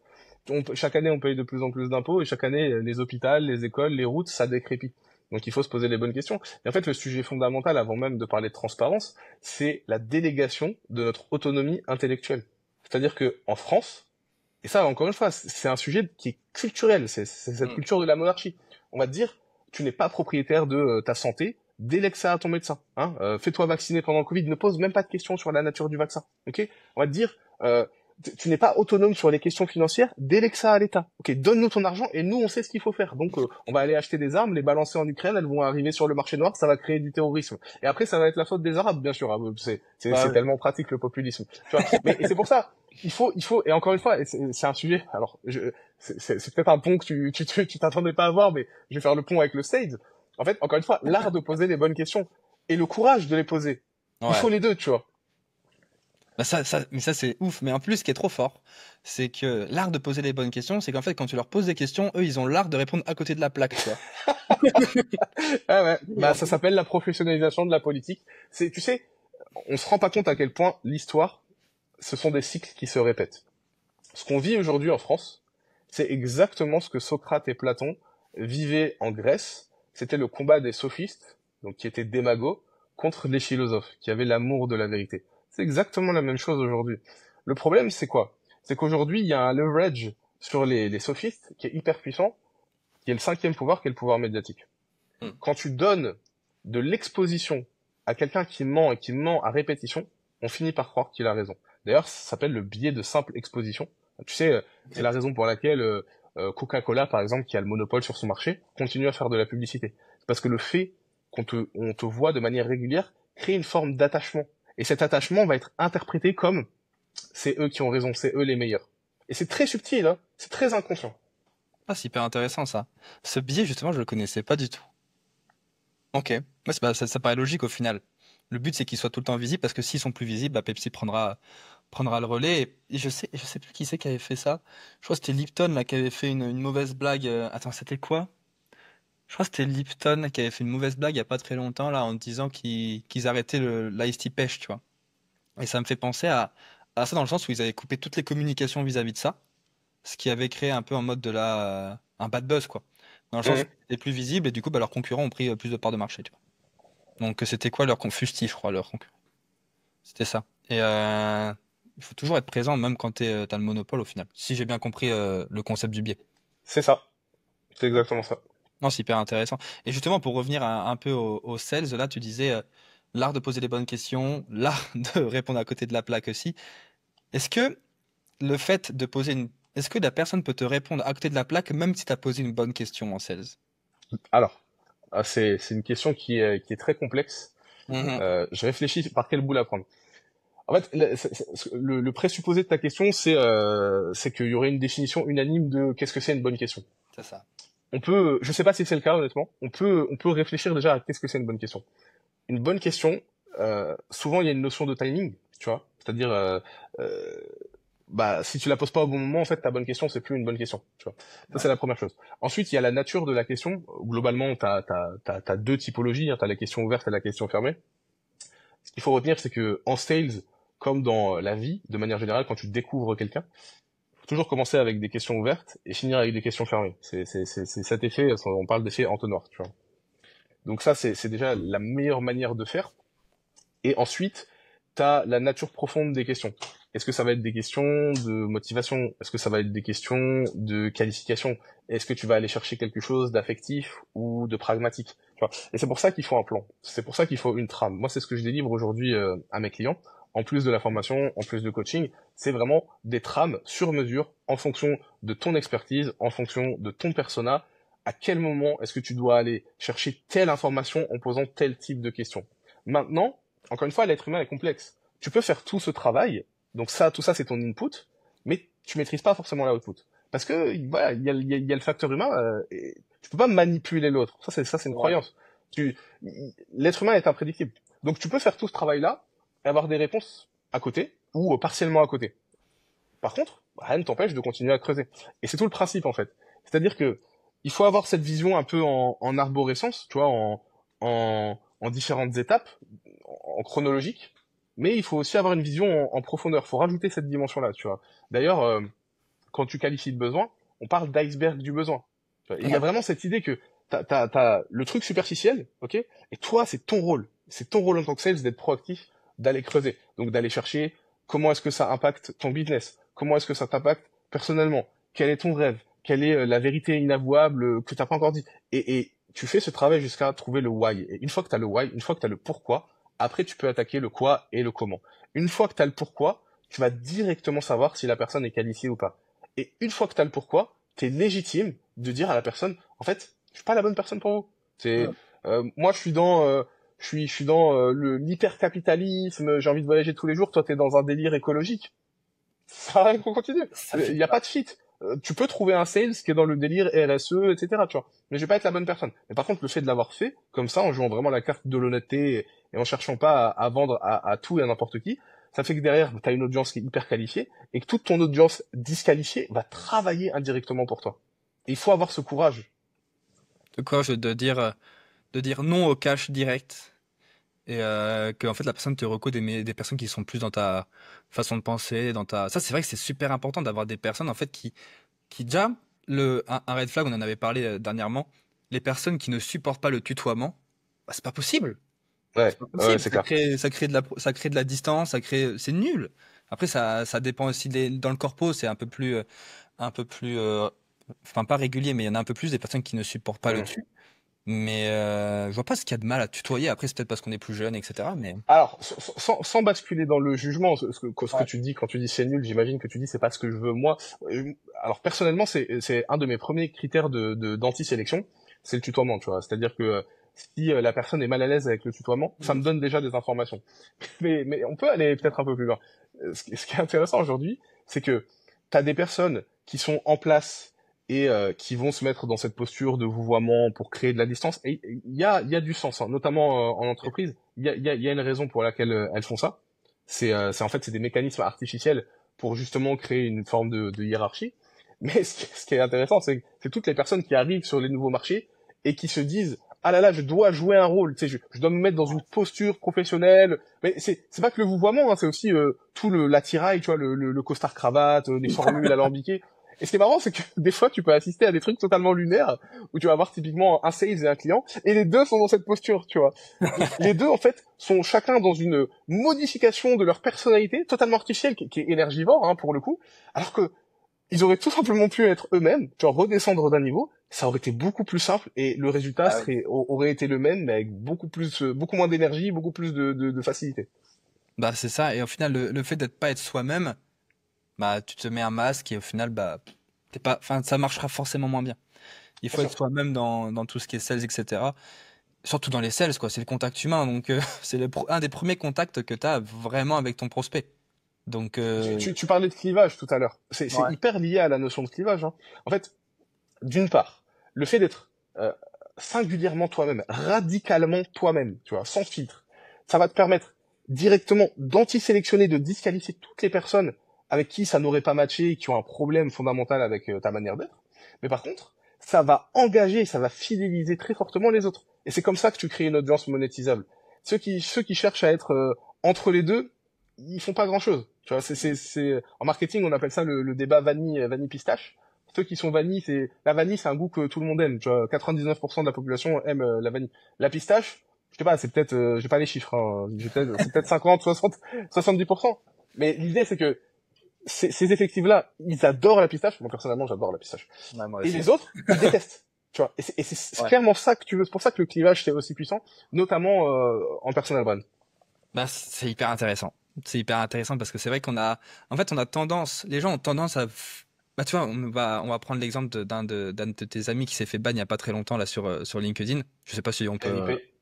Chaque année, on paye de plus en plus d'impôts, et chaque année, les hôpitaux, les écoles, les routes, ça décrépit. Donc il faut se poser les bonnes questions. Et en fait, le sujet fondamental, avant même de parler de transparence, c'est la délégation de notre autonomie intellectuelle. C'est-à-dire que en France, et ça, encore une fois, c'est un sujet qui est culturel, c'est cette Mm. culture de la monarchie. On va te dire, tu n'es pas propriétaire de ta santé, délègue ça à ton médecin. Hein. Fais-toi vacciner pendant le Covid, ne pose même pas de questions sur la nature du vaccin. Ok, on va te dire, tu n'es pas autonome sur les questions financières, délègue ça à l'État. Ok, donne-nous ton argent et nous on sait ce qu'il faut faire. Donc on va aller acheter des armes, les balancer en Ukraine, elles vont arriver sur le marché noir, ça va créer du terrorisme. Et après ça va être la faute des Arabes, bien sûr. Hein. C'est Ouais. tellement pratique le populisme. Tu vois. Mais et c'est pour ça, il faut et encore une fois, et c'est un sujet. Alors c'est peut-être un pont que tu t'attendais pas à voir, mais je vais faire le pont avec le Sage. En fait, encore une fois, l'art de poser les bonnes questions et le courage de les poser. Il Ouais. faut les deux, tu vois. Bah mais ça c'est ouf. Mais en plus, ce qui est trop fort, c'est que l'art de poser les bonnes questions, c'est qu'en fait, quand tu leur poses des questions, eux, ils ont l'art de répondre à côté de la plaque, tu vois. Ah ouais, bah ça s'appelle la professionnalisation de la politique. C'est, tu sais, on se rend pas compte à quel point l'histoire, ce sont des cycles qui se répètent. Ce qu'on vit aujourd'hui en France, c'est exactement ce que Socrate et Platon vivaient en Grèce. C'était le combat des sophistes, donc qui étaient démagos, contre les philosophes, qui avaient l'amour de la vérité. C'est exactement la même chose aujourd'hui. Le problème, c'est quoi? C'est qu'aujourd'hui, il y a un leverage sur les sophistes qui est hyper puissant, qui est le cinquième pouvoir, qui est le pouvoir médiatique. Hmm. Quand tu donnes de l'exposition à quelqu'un qui ment et qui ment à répétition, on finit par croire qu'il a raison. D'ailleurs, ça s'appelle le biais de simple exposition. Tu sais, c'est la raison pour laquelle Coca-Cola, par exemple, qui a le monopole sur son marché, continue à faire de la publicité. C'est parce que le fait on te voit de manière régulière crée une forme d'attachement. Et cet attachement va être interprété comme c'est eux qui ont raison, c'est eux les meilleurs. Et c'est très subtil, hein, c'est très inconscient. Ah, c'est hyper intéressant ça. Ce biais, justement, je le connaissais pas du tout. Ok. Ouais, ça paraît logique au final. Le but, c'est qu'ils soient tout le temps visibles parce que s'ils sont plus visibles, bah, Pepsi prendra le relais. Et je sais plus qui c'est qui avait fait ça. Je crois que c'était Lipton là qui avait fait une mauvaise blague. Attends, c'était quoi? Je crois que c'était Lipton qui avait fait une mauvaise blague il y a pas très longtemps là en disant qu'ils arrêtaient l'ice tea pêche, tu vois. Et ça me fait penser à ça dans le sens où ils avaient coupé toutes les communications vis-à-vis de ça, ce qui avait créé un peu en mode un bad buzz quoi. Dans le sens où Mhm. c'était plus visible et du coup bah, leurs concurrents ont pris plus de parts de marché, tu vois. Donc c'était quoi leur Fusti, je crois, leur concurrent. C'était ça. Et il faut toujours être présent même quand t'as le monopole au final. Si j'ai bien compris le concept du biais. C'est ça, c'est exactement ça. Non, c'est hyper intéressant. Et justement, pour revenir un peu au sales, là, tu disais l'art de poser les bonnes questions, l'art de répondre à côté de la plaque aussi. Est-ce que le fait de poser une... Est-ce que la personne peut te répondre à côté de la plaque même si tu as posé une bonne question en sales? Alors, c'est une question qui est très complexe. Mhm. Je réfléchis par quel bout la prendre. En fait, le présupposé de ta question, c'est qu'il y aurait une définition unanime de qu'est-ce que c'est une bonne question. C'est ça. On peut, je sais pas si c'est le cas honnêtement, on peut réfléchir déjà à qu'est-ce que c'est une bonne question. Une bonne question, souvent il y a une notion de timing, tu vois, c'est-à-dire euh, bah si tu la poses pas au bon moment, en fait ta bonne question c'est plus une bonne question, tu vois. Ça Ouais. c'est la première chose. Ensuite il y a la nature de la question. Globalement t'as deux typologies, hein, t'as la question ouverte et la question fermée. Ce qu'il faut retenir c'est que en sales comme dans la vie, de manière générale, quand tu découvres quelqu'un, faut toujours commencer avec des questions ouvertes et finir avec des questions fermées. C'est cet effet, on parle d'effet entonnoir, tu vois. Donc ça, c'est déjà la meilleure manière de faire. Et ensuite, tu as la nature profonde des questions. Est-ce que ça va être des questions de motivation? Est-ce que ça va être des questions de qualification? Est-ce que tu vas aller chercher quelque chose d'affectif ou de pragmatique? Tu vois. Et c'est pour ça qu'il faut un plan. C'est pour ça qu'il faut une trame. Moi, c'est ce que je délivre aujourd'hui à mes clients. En plus de la formation, en plus de coaching, c'est vraiment des trames sur mesure en fonction de ton expertise, en fonction de ton persona. À quel moment est-ce que tu dois aller chercher telle information en posant tel type de questions? Maintenant, encore une fois, l'être humain est complexe. Tu peux faire tout ce travail, donc ça, tout ça, c'est ton input, mais tu maîtrises pas forcément l'output. Parce que voilà, il y a le facteur humain. Et tu peux pas manipuler l'autre. Ça, c'est une Ouais. croyance. Tu, L'être humain est imprédictible. Donc tu peux faire tout ce travail-là et avoir des réponses à côté ou partiellement à côté. Par contre, rien ne t'empêche de continuer à creuser. Et c'est tout le principe en fait. C'est-à-dire que il faut avoir cette vision un peu en arborescence, tu vois, en différentes étapes, en chronologique, mais il faut aussi avoir une vision en profondeur. Il faut rajouter cette dimension-là, tu vois. D'ailleurs, quand tu qualifies de besoin, on parle d'iceberg du besoin. Tu vois. Il y a Ouais. vraiment cette idée que t'as le truc superficiel, ok, et toi, c'est ton rôle. C'est ton rôle en tant que sales d'être proactif, d'aller creuser. Donc d'aller chercher comment est-ce que ça impacte ton business, comment est-ce que ça t'impacte personnellement, quel est ton rêve, quelle est la vérité inavouable que t'as pas encore dit. Et tu fais ce travail jusqu'à trouver le why. Et une fois que tu as le why, une fois que tu as le pourquoi, après tu peux attaquer le quoi et le comment. Une fois que tu as le pourquoi, tu vas directement savoir si la personne est qualifiée ou pas. Et une fois que tu as le pourquoi, tu es légitime de dire à la personne, en fait, je suis pas la bonne personne pour vous. C'est moi je suis dans l'hypercapitalisme, j'ai envie de voyager tous les jours, toi t'es dans un délire écologique. Ça va qu'on continue. Ça Il fait n'y a pas de fit. Tu peux trouver un sales qui est dans le délire RSE, etc. Tu vois. Mais je vais pas être la bonne personne. Mais par contre, le fait de l'avoir fait, comme ça, en jouant vraiment la carte de l'honnêteté et en cherchant pas à vendre à tout et à n'importe qui, ça fait que derrière, tu as une audience qui est hyper qualifiée et que toute ton audience disqualifiée va travailler indirectement pour toi. Et il faut avoir ce courage. de quoi de dire non au cash direct et que en fait la personne te reco des personnes qui sont plus dans ta façon de penser, dans ta. Ça, c'est vrai que c'est super important d'avoir des personnes en fait qui déjà un red flag, on en avait parlé dernièrement. Les personnes qui ne supportent pas le tutoiement, bah, c'est pas possible. Ouais, C'est pas ouais, possible. c'est clair. Ça crée de la distance, c'est nul. Après, ça dépend aussi dans le corpo, c'est un peu plus, enfin pas régulier, mais il y en a un peu plus des personnes qui ne supportent pas le Mm. tu. Mais je vois pas ce qu'il y a de mal à tutoyer. Après, c'est peut-être parce qu'on est plus jeune, etc. Mais Alors, sans basculer dans le jugement, ce que ouais. tu dis quand tu dis c'est nul, j'imagine que tu dis c'est pas ce que je veux moi. Alors personnellement, c'est un de mes premiers critères d'anti-sélection, c'est le tutoiement, tu vois. C'est-à-dire que si la personne est mal à l'aise avec le tutoiement, ça Mm. me donne déjà des informations. Mais on peut aller peut-être un peu plus loin. Ce qui est intéressant aujourd'hui, c'est que tu as des personnes qui sont en place et qui vont se mettre dans cette posture de vouvoiement pour créer de la distance. Et il y a du sens, hein, notamment en entreprise. Il y a une raison pour laquelle elles font ça. C'est en fait c'est des mécanismes artificiels pour justement créer une forme de hiérarchie. Mais ce qui est intéressant, c'est toutes les personnes qui arrivent sur les nouveaux marchés et qui se disent ah là là, je dois jouer un rôle, tu sais, je dois me mettre dans une posture professionnelle. Mais c'est pas que le vouvoiement, hein, c'est aussi tout l'attirail, tu vois, le costard cravate, les formules alambiquées. Et ce qui est marrant, c'est que des fois, tu peux assister à des trucs totalement lunaires, où tu vas avoir typiquement un sales et un client, et les deux sont dans cette posture, tu vois. Les deux, en fait, sont chacun dans une modification de leur personnalité, totalement artificielle, qui est énergivore, hein, pour le coup, alors que ils auraient tout simplement pu être eux-mêmes, tu vois, redescendre d'un niveau, ça aurait été beaucoup plus simple, et le résultat Ah oui. aurait été le même, mais avec beaucoup plus, beaucoup moins d'énergie, beaucoup plus de facilité. Bah c'est ça. Et au final, le fait d'être pas être soi-même, bah tu te mets un masque et au final, bah t'es pas, enfin ça marchera forcément moins bien. Il Bien faut être sûr. soi-même dans tout ce qui est sales, etc. Surtout dans les sales, quoi. C'est le contact humain, donc c'est un des premiers contacts que tu as vraiment avec ton prospect. Donc, Tu parlais de clivage tout à l'heure. C'est ouais. hyper lié à la notion de clivage, hein. En fait, d'une part, le fait d'être singulièrement toi-même, radicalement toi-même, tu vois, sans filtre, ça va te permettre directement d'anti-sélectionner, de disqualifier toutes les personnes avec qui ça n'aurait pas matché et qui ont un problème fondamental avec ta manière d'être. Mais par contre, ça va engager, ça va fidéliser très fortement les autres. Et c'est comme ça que tu crées une audience monétisable. Ceux qui cherchent à être entre les deux, ils font pas grand-chose. Tu vois, en marketing, on appelle ça le débat vanille pistache. Ceux qui sont vanille, la vanille, c'est un goût que tout le monde aime. Tu vois, 99% de la population aime la vanille. La pistache, je sais pas, c'est peut-être, j'ai pas les chiffres, hein, c'est peut-être 50, 60, 70%. Mais l'idée, c'est que ces effectifs-là, ils adorent la pistache. Moi, personnellement, j'adore la pistache. Ouais, moi Et aussi. les autres, ils détestent. Tu vois, et c'est Ouais. clairement ça que tu veux. C'est pour ça que le clivage, c'est aussi puissant, notamment en personal brand. Bah, c'est hyper intéressant. C'est hyper intéressant parce que c'est vrai en fait, on a tendance, les gens ont tendance bah, tu vois, on va prendre l'exemple d'un de tes amis qui s'est fait ban il y a pas très longtemps là sur LinkedIn. Je sais pas si NIP.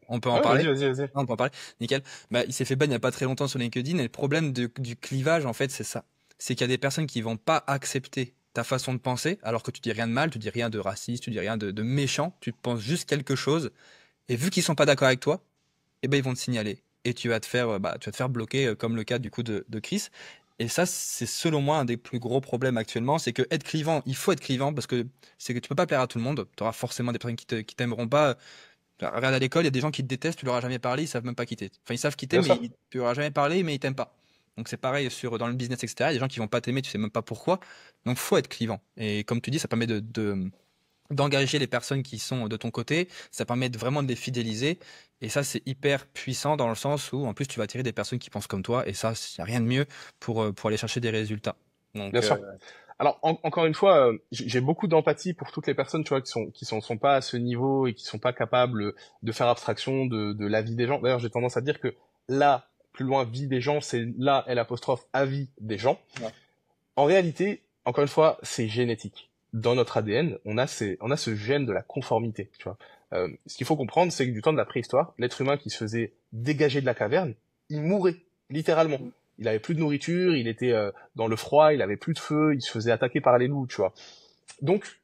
on peut en Ouais, parler. vas-y. Non, on peut en parler. Nickel. Bah, il s'est fait ban il y a pas très longtemps sur LinkedIn et le problème du clivage, en fait, c'est ça. C'est qu'il y a des personnes qui vont pas accepter ta façon de penser, alors que tu dis rien de mal, tu dis rien de raciste, tu dis rien de méchant, tu penses juste quelque chose, et vu qu'ils sont pas d'accord avec toi, eh ben ils vont te signaler et tu vas te faire bloquer comme le cas du coup de Chris. Et ça, c'est selon moi un des plus gros problèmes actuellement, c'est que être clivant, il faut être clivant parce que c'est que tu peux pas plaire à tout le monde. Tu auras forcément des personnes qui t'aimeront pas. Regarde à l'école, il y a des gens qui te détestent, tu leur as jamais parlé, ils savent même pas quitter. Enfin, ils savent quitter, Bien mais sûr. tu leur as jamais parlé, mais ils t'aiment pas. Donc c'est pareil dans le business, etc. Il y a des gens qui vont pas t'aimer, tu sais même pas pourquoi. Donc faut être clivant. Et comme tu dis, ça permet d'engager les personnes qui sont de ton côté, ça permet vraiment de les fidéliser. Et ça, c'est hyper puissant dans le sens où, en plus, tu vas attirer des personnes qui pensent comme toi. Et ça, il n'y a rien de mieux pour aller chercher des résultats. Bien Donc, sûr. Alors encore une fois, j'ai beaucoup d'empathie pour toutes les personnes, tu vois, sont pas à ce niveau et qui sont pas capables de faire abstraction de la vie des gens. D'ailleurs, j'ai tendance à dire que là, plus loin, vie des gens, c'est là L apostrophe avis des gens. Ouais. En réalité, encore une fois, c'est génétique. Dans notre ADN, on a ce gène de la conformité, tu vois. Ce qu'il faut comprendre, c'est que du temps de la préhistoire, l'être humain qui se faisait dégager de la caverne, il mourait, littéralement. Il avait plus de nourriture, il était dans le froid, il avait plus de feu, il se faisait attaquer par les loups, tu vois. Donc,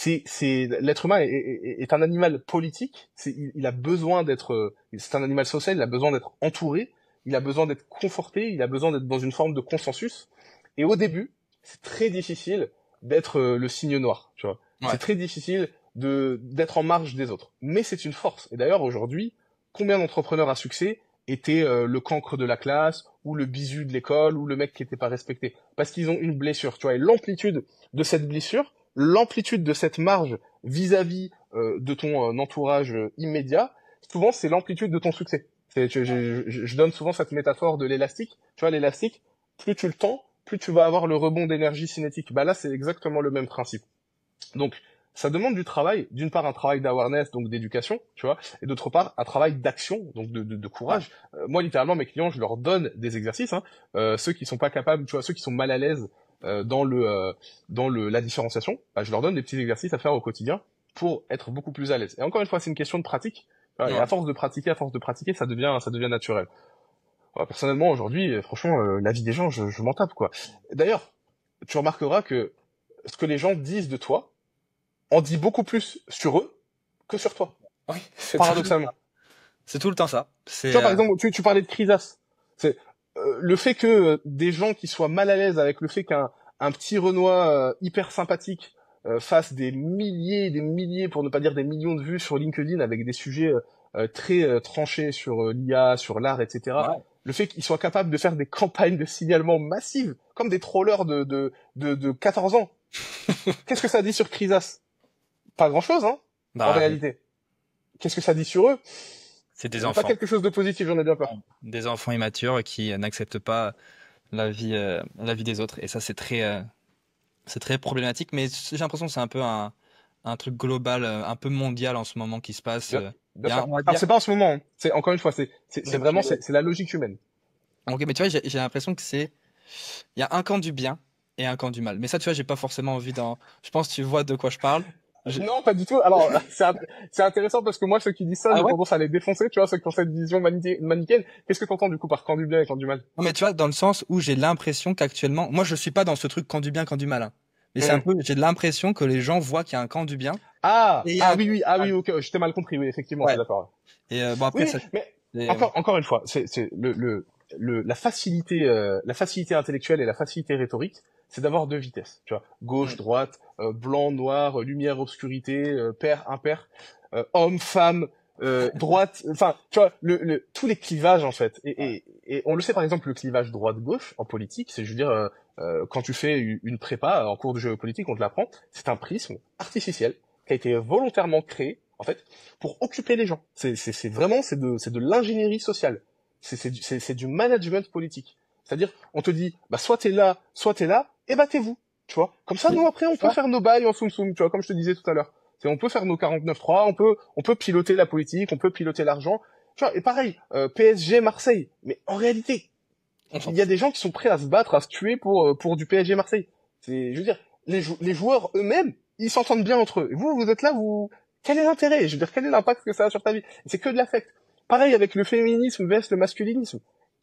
l'être humain est un animal politique. Il a besoin d'être, c'est un animal social. Il a besoin d'être entouré. Il a besoin d'être conforté. Il a besoin d'être dans une forme de consensus. Et au début, c'est très difficile d'être le cygne noir, tu vois. Ouais. C'est très difficile d'être en marge des autres. Mais c'est une force. Et d'ailleurs, aujourd'hui, combien d'entrepreneurs à succès étaient le cancre de la classe, ou le bisu de l'école, ou le mec qui était pas respecté? Parce qu'ils ont une blessure, tu vois. Et l'amplitude de cette blessure, l'amplitude de cette marge vis-à-vis de ton entourage immédiat, souvent c'est l'amplitude de ton succès. Je donne souvent cette métaphore de l'élastique. Tu vois, l'élastique, plus tu le tends, plus tu vas avoir le rebond d'énergie cinétique. Bah là, c'est exactement le même principe. Donc, ça demande du travail. D'une part, un travail d'awareness, donc d'éducation, tu vois, et d'autre part, un travail d'action, donc de courage. Moi, littéralement, mes clients, je leur donne des exercices. Ceux qui sont pas capables, tu vois, ceux qui sont mal à l'aise dans la différenciation, bah, je leur donne des petits exercices à faire au quotidien pour être beaucoup plus à l'aise. Et encore une fois, c'est une question de pratique. Et à force de pratiquer, ça devient naturel. Voilà, personnellement, aujourd'hui, franchement, la vie des gens, je m'en tape, quoi. D'ailleurs, tu remarqueras que ce que les gens disent de toi en dit beaucoup plus sur eux que sur toi. Oui, Paradoxalement. C'est tout le temps ça. Tu vois, par exemple, tu parlais de Crisas. C'est le fait que des gens qui soient mal à l'aise avec le fait qu'un petit Renoir hyper sympathique fasse des milliers, pour ne pas dire des millions de vues sur LinkedIn avec des sujets très tranchés sur l'IA, sur l'art, etc. Ouais. Le fait qu'ils soient capables de faire des campagnes de signalement massives, comme des trollers de 14 ans. Qu'est-ce que ça dit sur Crisas? Pas grand-chose, hein, en réalité. Qu'est-ce que ça dit sur eux? C'est des enfants. Pas quelque chose de positif, j'en ai bien peur. Des enfants immatures qui n'acceptent pas la vie des autres. Et ça, c'est très problématique. Mais j'ai l'impression que c'est un peu un truc global, un peu mondial en ce moment qui se passe. Alors, c'est pas en ce moment. Hein. C'est encore une fois, c'est vraiment, c'est la logique humaine. Ok, mais tu vois, j'ai l'impression que il y a un camp du bien et un camp du mal. Mais ça, tu vois, j'ai pas forcément envie je pense que tu vois de quoi je parle. Non, pas du tout. Alors, c'est intéressant parce que moi, ceux qui disent ça, j'ai tendance à les défoncer, tu vois, ceux qui ont cette vision manichéenne. Qu'est-ce que t'entends, du coup, par camp du bien et camp du mal? Non, mais tu vois, dans le sens où j'ai l'impression qu'actuellement, moi, je suis pas dans ce truc camp du bien, camp du mal, hein. Mais c'est un peu, j'ai l'impression que les gens voient qu'il y a un camp du bien. Oui, ok, je t'ai mal compris, oui, effectivement, je suis d'accord. Et bon, après, oui, mais encore une fois, c'est la facilité intellectuelle et la facilité rhétorique, c'est d'avoir deux vitesses, tu vois, gauche, droite, blanc, noir, lumière, obscurité, pair, impair, homme, femme, droite, enfin, tu vois, tous les clivages en fait. Et on le sait par exemple, le clivage droite-gauche en politique, c'est, je veux dire, quand tu fais une prépa en cours de géopolitique, on te l'apprend, c'est un prisme artificiel qui a été volontairement créé en fait pour occuper les gens. C'est vraiment c'est de l'ingénierie sociale. C'est du management politique. C'est-à-dire, on te dit, bah, soit t'es là, et battez-vous, tu vois. Comme ça, nous, après, on peut faire nos bails en soum-soum, tu vois, comme je te disais tout à l'heure. On peut faire nos 49.3, on peut piloter la politique, on peut piloter l'argent. Tu vois, et pareil, PSG, Marseille. Mais en réalité, il y a des gens qui sont prêts à se battre, à se tuer pour du PSG, Marseille. Je veux dire, les joueurs eux-mêmes, ils s'entendent bien entre eux. Et vous êtes là, quel est l'intérêt? Je veux dire, quel est l'impact que ça a sur ta vie? C'est que de l'affect. Pareil avec le féminisme versus le masculinisme.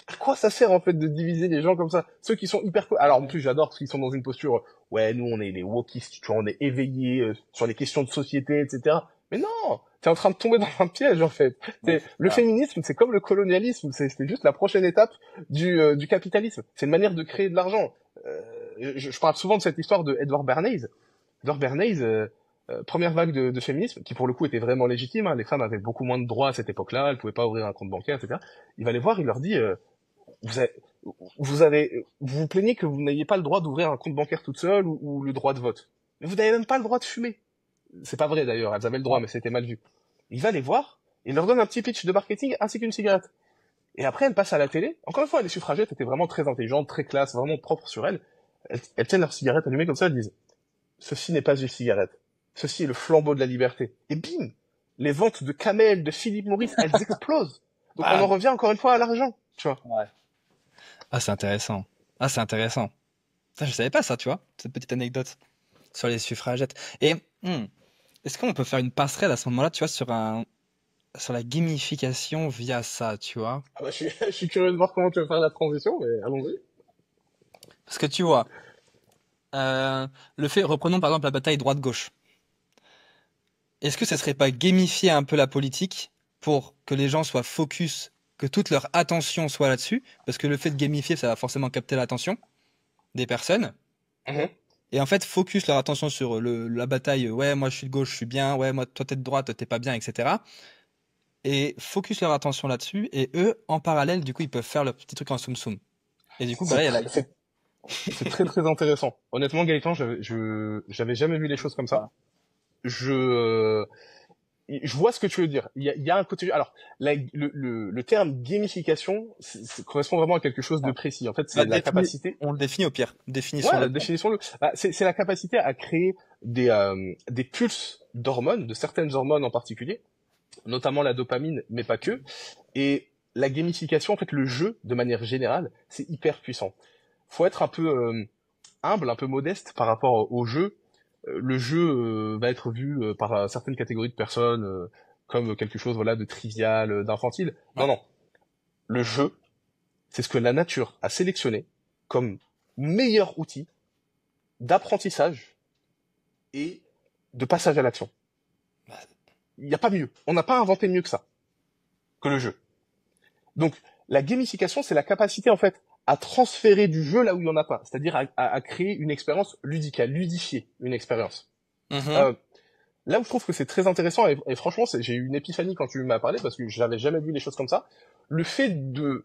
À quoi ça sert en fait de diviser les gens comme ça? Ceux qui sont hyper... Alors en plus j'adore parce qu'ils sont dans une posture, ouais, nous on est les wokistes, tu vois, on est éveillés sur les questions de société, etc. Mais non, t'es en train de tomber dans un piège en fait. Le féminisme, c'est comme le colonialisme, c'est juste la prochaine étape du capitalisme. C'est une manière de créer de l'argent. Je parle souvent de cette histoire de Edward Bernays. Edward Bernays, première vague de féminisme, qui pour le coup était vraiment légitime, hein. Les femmes avaient beaucoup moins de droits à cette époque-là, elles pouvaient pas ouvrir un compte bancaire, etc. Il va les voir, il leur dit, vous vous plaignez que vous n'ayez pas le droit d'ouvrir un compte bancaire toute seule ou le droit de vote. Mais vous n'avez même pas le droit de fumer. C'est pas vrai d'ailleurs, elles avaient le droit, mais c'était mal vu. Il va les voir, il leur donne un petit pitch de marketing ainsi qu'une cigarette. Et après, elle passe à la télé. Encore une fois, les suffragettes étaient vraiment très intelligentes, très classe, vraiment propres sur elles. elles tiennent leur cigarette allumée comme ça, elles disent, ceci n'est pas une cigarette. Ceci est le flambeau de la liberté. Et bim! Les ventes de Camel, de Philip Morris, elles explosent. Donc on en Bam! revient encore une fois à l'argent, tu vois. Ouais. Ah, c'est intéressant. Ah, c'est intéressant. Ça, je savais pas ça, tu vois, cette petite anecdote sur les suffragettes. Et est-ce qu'on peut faire une passerelle à ce moment-là, tu vois, sur la gamification via ça, tu vois? Ah bah, je suis curieux de voir comment tu vas faire la transition, mais allons-y. Parce que tu vois, reprenons par exemple la bataille droite-gauche. Est-ce que ça serait pas gamifier un peu la politique pour que les gens soient focus, que toute leur attention soit là-dessus? Parce que le fait de gamifier, ça va forcément capter l'attention des personnes. Mhm. Et en fait, focus leur attention sur la bataille, ouais, moi je suis de gauche, je suis bien, ouais, moi toi t'es de droite, t'es pas bien, etc. Et focus leur attention là-dessus, et eux, en parallèle, du coup, ils peuvent faire leur petit truc en soum-soum. Et du coup, bah C'est là, il y a la... tr- c'est c'est très très intéressant. Honnêtement, Gaëtan, j'avais jamais vu les choses comme ça. Voilà. Je, euh, je vois ce que tu veux dire. Il y a un côté. Alors, le terme gamification correspond vraiment à quelque chose de Voilà. précis. En fait, Bah, c'est la capacité. on le définit au pire. Ouais, Définissons-le. définissons-le. Bah, c'est la capacité à créer des pulses d'hormones, de certaines hormones en particulier, notamment la dopamine, mais pas que. Et la gamification, en fait, le jeu, de manière générale, c'est hyper puissant. Faut être un peu humble, un peu modeste par rapport au jeu. Le jeu va être vu par certaines catégories de personnes comme quelque chose voilà de trivial, d'infantile. Non, Ouais. non. Le jeu, c'est ce que la nature a sélectionné comme meilleur outil d'apprentissage et de passage à l'action. Bah, Il n'y a pas mieux. On n'a pas inventé mieux que ça, que le jeu. Donc, la gamification, c'est la capacité, en fait, à transférer du jeu là où il n'y en a pas. C'est-à-dire à créer une expérience ludique, à ludifier une expérience. mhm. Euh, Là où je trouve que c'est très intéressant, et franchement, j'ai eu une épiphanie quand tu m'as parlé, parce que je n'avais jamais vu les choses comme ça, le fait de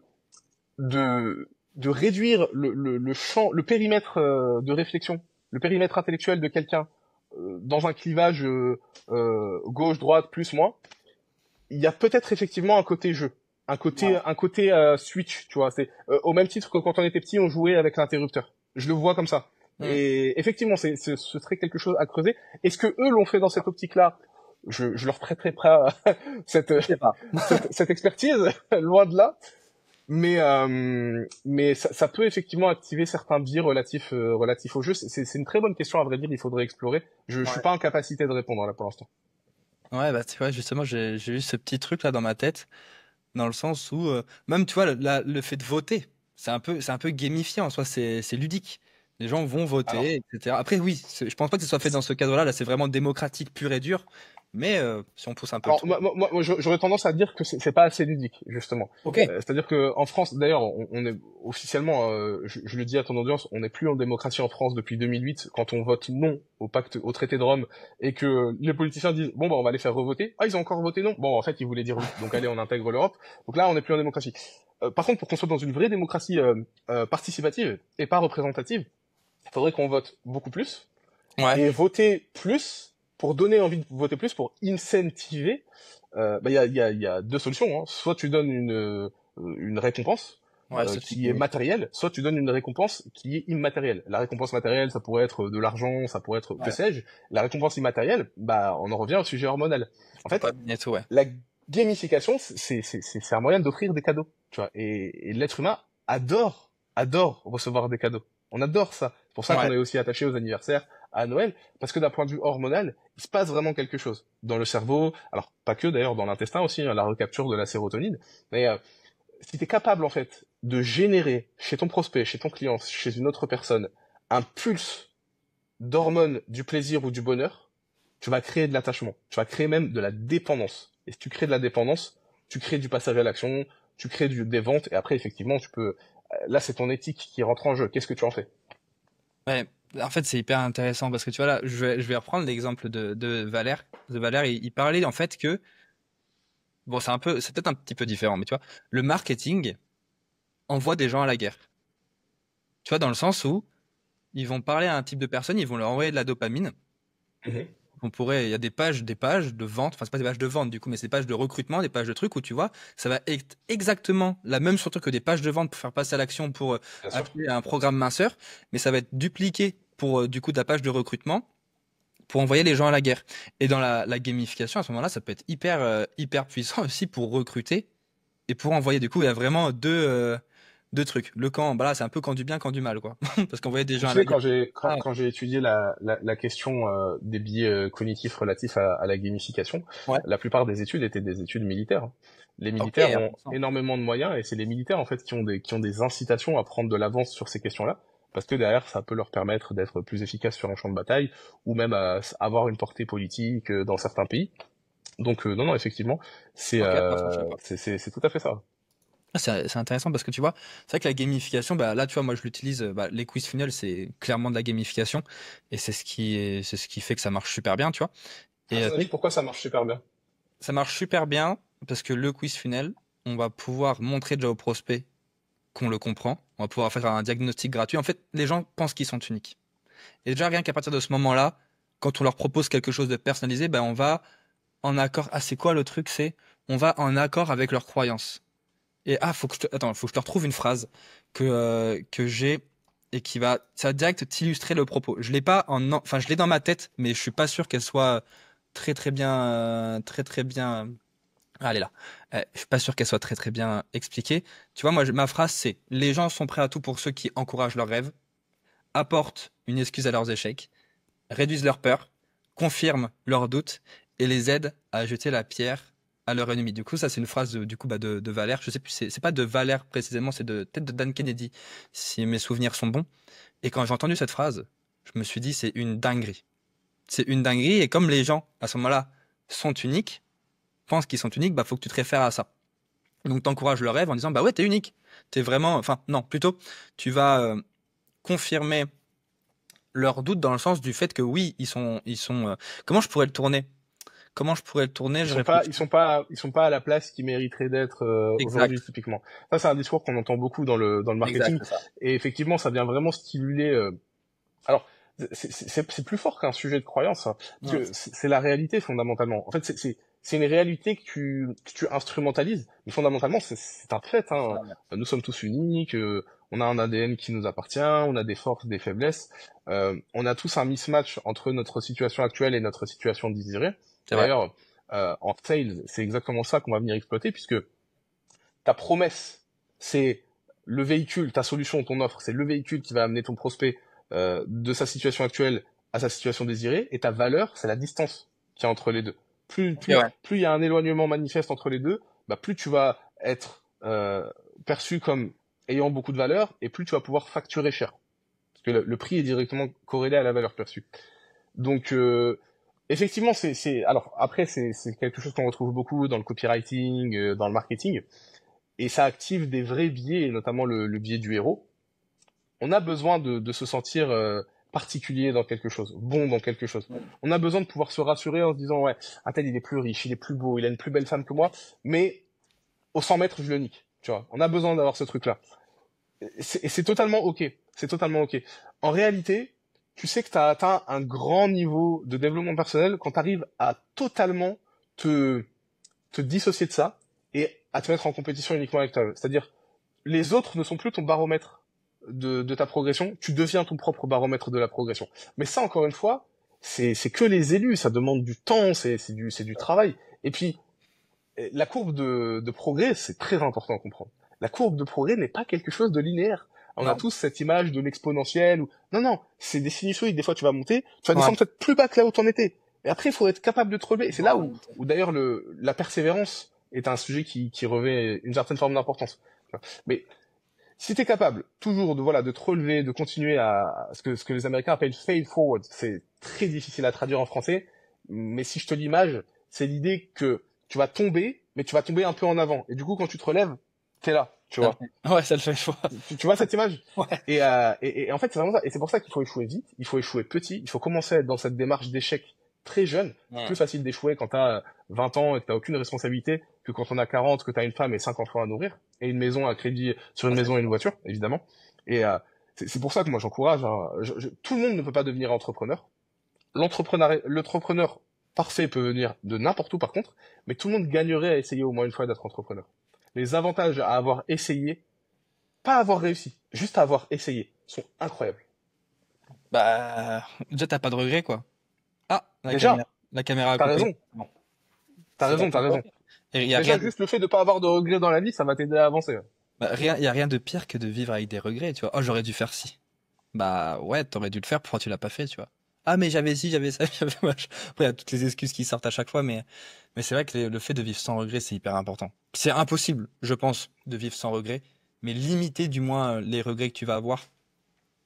réduire le champ, le périmètre de réflexion, le périmètre intellectuel de quelqu'un dans un clivage gauche, droite, plus, moins, il y a peut-être effectivement un côté jeu, Ouais. un côté switch, tu vois. C'est au même titre que quand on était petit, on jouait avec l'interrupteur. Je le vois comme ça. Hmm. Et effectivement, ce serait quelque chose à creuser. Est-ce que eux l'ont fait dans cette optique-là? Je leur prêterai pas cette, Je sais pas. cette expertise, loin de là. Mais ça peut effectivement activer certains biais relatifs au jeu. C'est une très bonne question à vrai dire. Il faudrait explorer. Je suis Ouais. pas en capacité de répondre là pour l'instant. Ouais, bah tu vois, justement, j'ai eu ce petit truc là dans ma tête, dans le sens où même tu vois le fait de voter, c'est un peu gamifié en soi, c'est ludique. Les gens vont Alors, voter, etc. Après oui, je pense pas que ce soit fait dans ce cadre-là. Là, c'est vraiment démocratique pur et dur. Mais si on pousse un peu le Alors, truc. j'aurais tendance à dire que c'est pas assez ludique, justement. Ok. C'est-à-dire que en France, d'ailleurs, on est officiellement, je le dis à ton audience, on n'est plus en démocratie en France depuis 2008, quand on vote non au pacte, au traité de Rome, et que les politiciens disent bon bah on va les faire revoter. Ah, ils ont encore voté non. Bon, en fait, ils voulaient dire oui. Donc allez, on intègre l'Europe. Donc là, on n'est plus en démocratie. Par contre, pour qu'on soit dans une vraie démocratie participative et pas représentative, il faudrait qu'on vote beaucoup plus Ouais. et voter plus pour donner envie de voter plus, pour incentiver, il y a deux solutions. Hein. Soit tu donnes une récompense Ouais, ce qui est matérielle, soit tu donnes une récompense qui est immatérielle. La récompense matérielle, ça pourrait être de l'argent, ça pourrait être que Ouais. sais-je. La récompense immatérielle, bah on en revient au sujet hormonal. En fait, Dopamine et tout, ouais. la gamification, c'est un moyen d'offrir des cadeaux, tu vois. Et l'être humain adore recevoir des cadeaux. On adore ça. C'est pour ça qu'on Ouais. est aussi attaché aux anniversaires, à Noël, parce que d'un point de vue hormonal, il se passe vraiment quelque chose dans le cerveau. Alors pas que d'ailleurs, dans l'intestin aussi, hein, la recapture de la sérotonine. Mais si t'es capable en fait de générer chez ton prospect, chez ton client, chez une autre personne, un pulse d'hormones du plaisir ou du bonheur, tu vas créer de l'attachement. Tu vas créer même de la dépendance. Et si tu crées de la dépendance, tu crées du passage à l'action, tu crées des ventes, et après, effectivement, tu peux... Là, c'est ton éthique qui rentre en jeu. Qu'est-ce que tu en fais? Ouais. En fait, c'est hyper intéressant parce que tu vois là, je vais reprendre l'exemple de Valère. De Valère, il parlait en fait que, bon, c'est peut-être un petit peu différent, mais tu vois, le marketing envoie des gens à la guerre. Tu vois, dans le sens où ils vont parler à un type de personne, ils vont leur envoyer de la dopamine. Mhm. il y a des pages de vente, enfin c'est pas des pages de vente du coup, mais c'est des pages de recrutement, des pages de trucs où tu vois, ça va être exactement la même structure que des pages de vente pour faire passer à l'action pour Bien sûr. acheter un programme minceur, mais ça va être dupliqué pour du coup de la page de recrutement pour envoyer les gens à la guerre. Et dans la gamification, à ce moment-là, ça peut être hyper puissant aussi pour recruter et pour envoyer. Du coup, il y a vraiment deux trucs. Le camp, bah là, c'est un peu camp du bien, camp du mal, quoi. Parce qu'envoyer des Tu gens à la sais, guerre. Ah, quand j'ai étudié la question des biais cognitifs relatifs à la gamification, ouais. la plupart des études étaient des études militaires, hein. Les Ok, militaires ont intéressant. énormément de moyens et c'est les militaires en fait qui ont des incitations à prendre de l'avance sur ces questions-là, parce que derrière ça peut leur permettre d'être plus efficaces sur un champ de bataille ou même à avoir une portée politique dans certains pays. Donc non, non, effectivement, Ok, intéressant, je sais pas. c'est tout à fait ça. Ah, c'est intéressant parce que tu vois, c'est vrai que la gamification, bah là, tu vois, moi, je l'utilise, bah, les quiz funnels, c'est clairement de la gamification et c'est ce qui fait que ça marche super bien, tu vois. À Et ton c'est vrai avis, que pourquoi ça marche super bien? ça marche super bien parce que le quiz funnel, on va pouvoir montrer déjà aux prospects qu'on le comprend. On va pouvoir faire un diagnostic gratuit. En fait, les gens pensent qu'ils sont uniques. Et déjà, rien qu'à partir de ce moment-là, quand on leur propose quelque chose de personnalisé, ben, on va en accord. Ah, c'est quoi le truc? C'est, on va en accord avec leurs croyances. Et ah, attends, faut que je te retrouve une phrase que j'ai et ça va direct t'illustrer le propos. Je l'ai pas enfin, je l'ai dans ma tête, mais je suis pas sûr qu'elle soit très bien. Ah, elle est là. Je suis pas sûr qu'elle soit très bien expliquée. Tu vois, moi, ma phrase, c'est: les gens sont prêts à tout pour ceux qui encouragent leurs rêves, apportent une excuse à leurs échecs, réduisent leur peur, confirment leurs doutes et les aident à jeter la pierre à leur ennemi. Du coup, ça, c'est une phrase du coup, bah, de Valère. Je sais plus, c'est pas de Valère précisément, c'est peut-être de Dan Kennedy, si mes souvenirs sont bons. Et quand j'ai entendu cette phrase, je me suis dit, c'est une dinguerie. C'est une dinguerie. Et comme les gens, à ce moment-là, sont uniques, pensent qu'ils sont uniques, bah, faut que tu te réfères à ça. Donc, t'encourages le rêve en disant, bah ouais, t'es unique. T'es vraiment, enfin, non, plutôt, tu vas confirmer leurs doutes dans le sens du fait que oui, comment je pourrais le tourner? Comment je pourrais le tourner? Je réfléchis. Ils sont pas à la place qu'ils mériteraient d'être aujourd'hui Exact, typiquement. Ça, c'est un discours qu'on entend beaucoup dans le exact, marketing c'est ça. et effectivement, ça vient vraiment stimuler. Alors, c'est plus fort qu'un sujet de croyance, hein, parce Ouais, que c'est la réalité fondamentalement. En fait, c'est une réalité que tu instrumentalises, mais fondamentalement, c'est un fait. c'est Hein. ça, ouais. Nous sommes tous uniques. On a un ADN qui nous appartient. On a des forces, des faiblesses. On a tous un mismatch entre notre situation actuelle et notre situation désirée. C'est Et vrai. d'ailleurs, en sales, c'est exactement ça qu'on va venir exploiter, puisque ta promesse, c'est le véhicule, ta solution, ton offre, c'est le véhicule qui va amener ton prospect de sa situation actuelle à sa situation désirée, et ta valeur, c'est la distance qu'il y a entre les deux. Ok, ouais. Plus il y a un éloignement manifeste entre les deux, bah plus tu vas être perçu comme ayant beaucoup de valeur, et plus tu vas pouvoir facturer cher. Parce que le prix est directement corrélé à la valeur perçue. Donc, effectivement, alors après, c'est quelque chose qu'on retrouve beaucoup dans le copywriting, dans le marketing, et ça active des vrais biais, et notamment le biais du héros. On a besoin de se sentir particulier dans quelque chose, bon dans quelque chose. On a besoin de pouvoir se rassurer en se disant, ouais, un tel, il est plus riche, il est plus beau, il a une plus belle femme que moi, mais au 100 mètres, je le nique. Tu vois, on a besoin d'avoir ce truc-là. Et c'est totalement ok. C'est totalement ok. En réalité, tu sais que tu as atteint un grand niveau de développement personnel quand tu arrives à totalement te, te dissocier de ça et à te mettre en compétition uniquement avec toi. C'est-à-dire, les autres ne sont plus ton baromètre de ta progression, tu deviens ton propre baromètre de la progression. Mais ça, encore une fois, c'est que les élus, ça demande du temps, c'est du travail. Et puis, la courbe de progrès, c'est très important à comprendre. La courbe de progrès n'est pas quelque chose de linéaire. On a Non. tous cette image de l'exponentielle ou non non, c'est des sinusoïdes. Des fois tu vas monter, tu vas Ouais. descendre peut-être plus bas que là où t'en étais. Et après il faut être capable de te relever. Et c'est là Ouais, où d'ailleurs la persévérance est un sujet qui revêt une certaine forme d'importance. Mais si t'es capable toujours de voilà de te relever, de continuer à ce que les Américains appellent fail forward, c'est très difficile à traduire en français, mais si je te l'image, c'est l'idée que tu vas tomber, mais tu vas tomber un peu en avant. Et du coup, quand tu te relèves, t'es là, tu ça le vois. fait. Ouais, ça le fait, je vois. Tu vois cette image? Ouais. Et en fait, c'est vraiment ça. Et c'est pour ça qu'il faut échouer vite, il faut échouer petit, il faut commencer à être dans cette démarche d'échec très jeune. C'est Ouais. plus facile d'échouer quand t'as 20 ans et que t'as aucune responsabilité que quand on a 40, que t'as une femme et 5 enfants à nourrir et une maison à crédit sur une Ouais, c'est maison et une sûr. voiture, évidemment. Et c'est pour ça que moi j'encourage. Hein, tout le monde ne peut pas devenir entrepreneur. l'entrepreneur parfait peut venir de n'importe où par contre, mais tout le monde gagnerait à essayer au moins une fois d'être entrepreneur. Les avantages à avoir essayé, pas avoir réussi, juste à avoir essayé, sont incroyables. Bah, déjà, t'as pas de regrets, quoi. Ah, Déjà, la caméra a t'as coupé. raison, Bon, t'as c'est raison, t'as d'accord. raison. Et il y a rien Déjà, de, juste le fait de pas avoir de regrets dans la vie, ça va t'aider à avancer. il y a rien de pire que de vivre avec des regrets, tu vois. Oh, j'aurais dû faire ci. Bah, ouais, t'aurais dû le faire, pourquoi tu l'as pas fait, tu vois. Ah, mais j'avais ci, j'avais ça, j'avais machin. Après, il y a toutes les excuses qui sortent à chaque fois, mais c'est vrai que le fait de vivre sans regret, c'est hyper important. C'est impossible, je pense, de vivre sans regret, mais limiter du moins les regrets que tu vas avoir,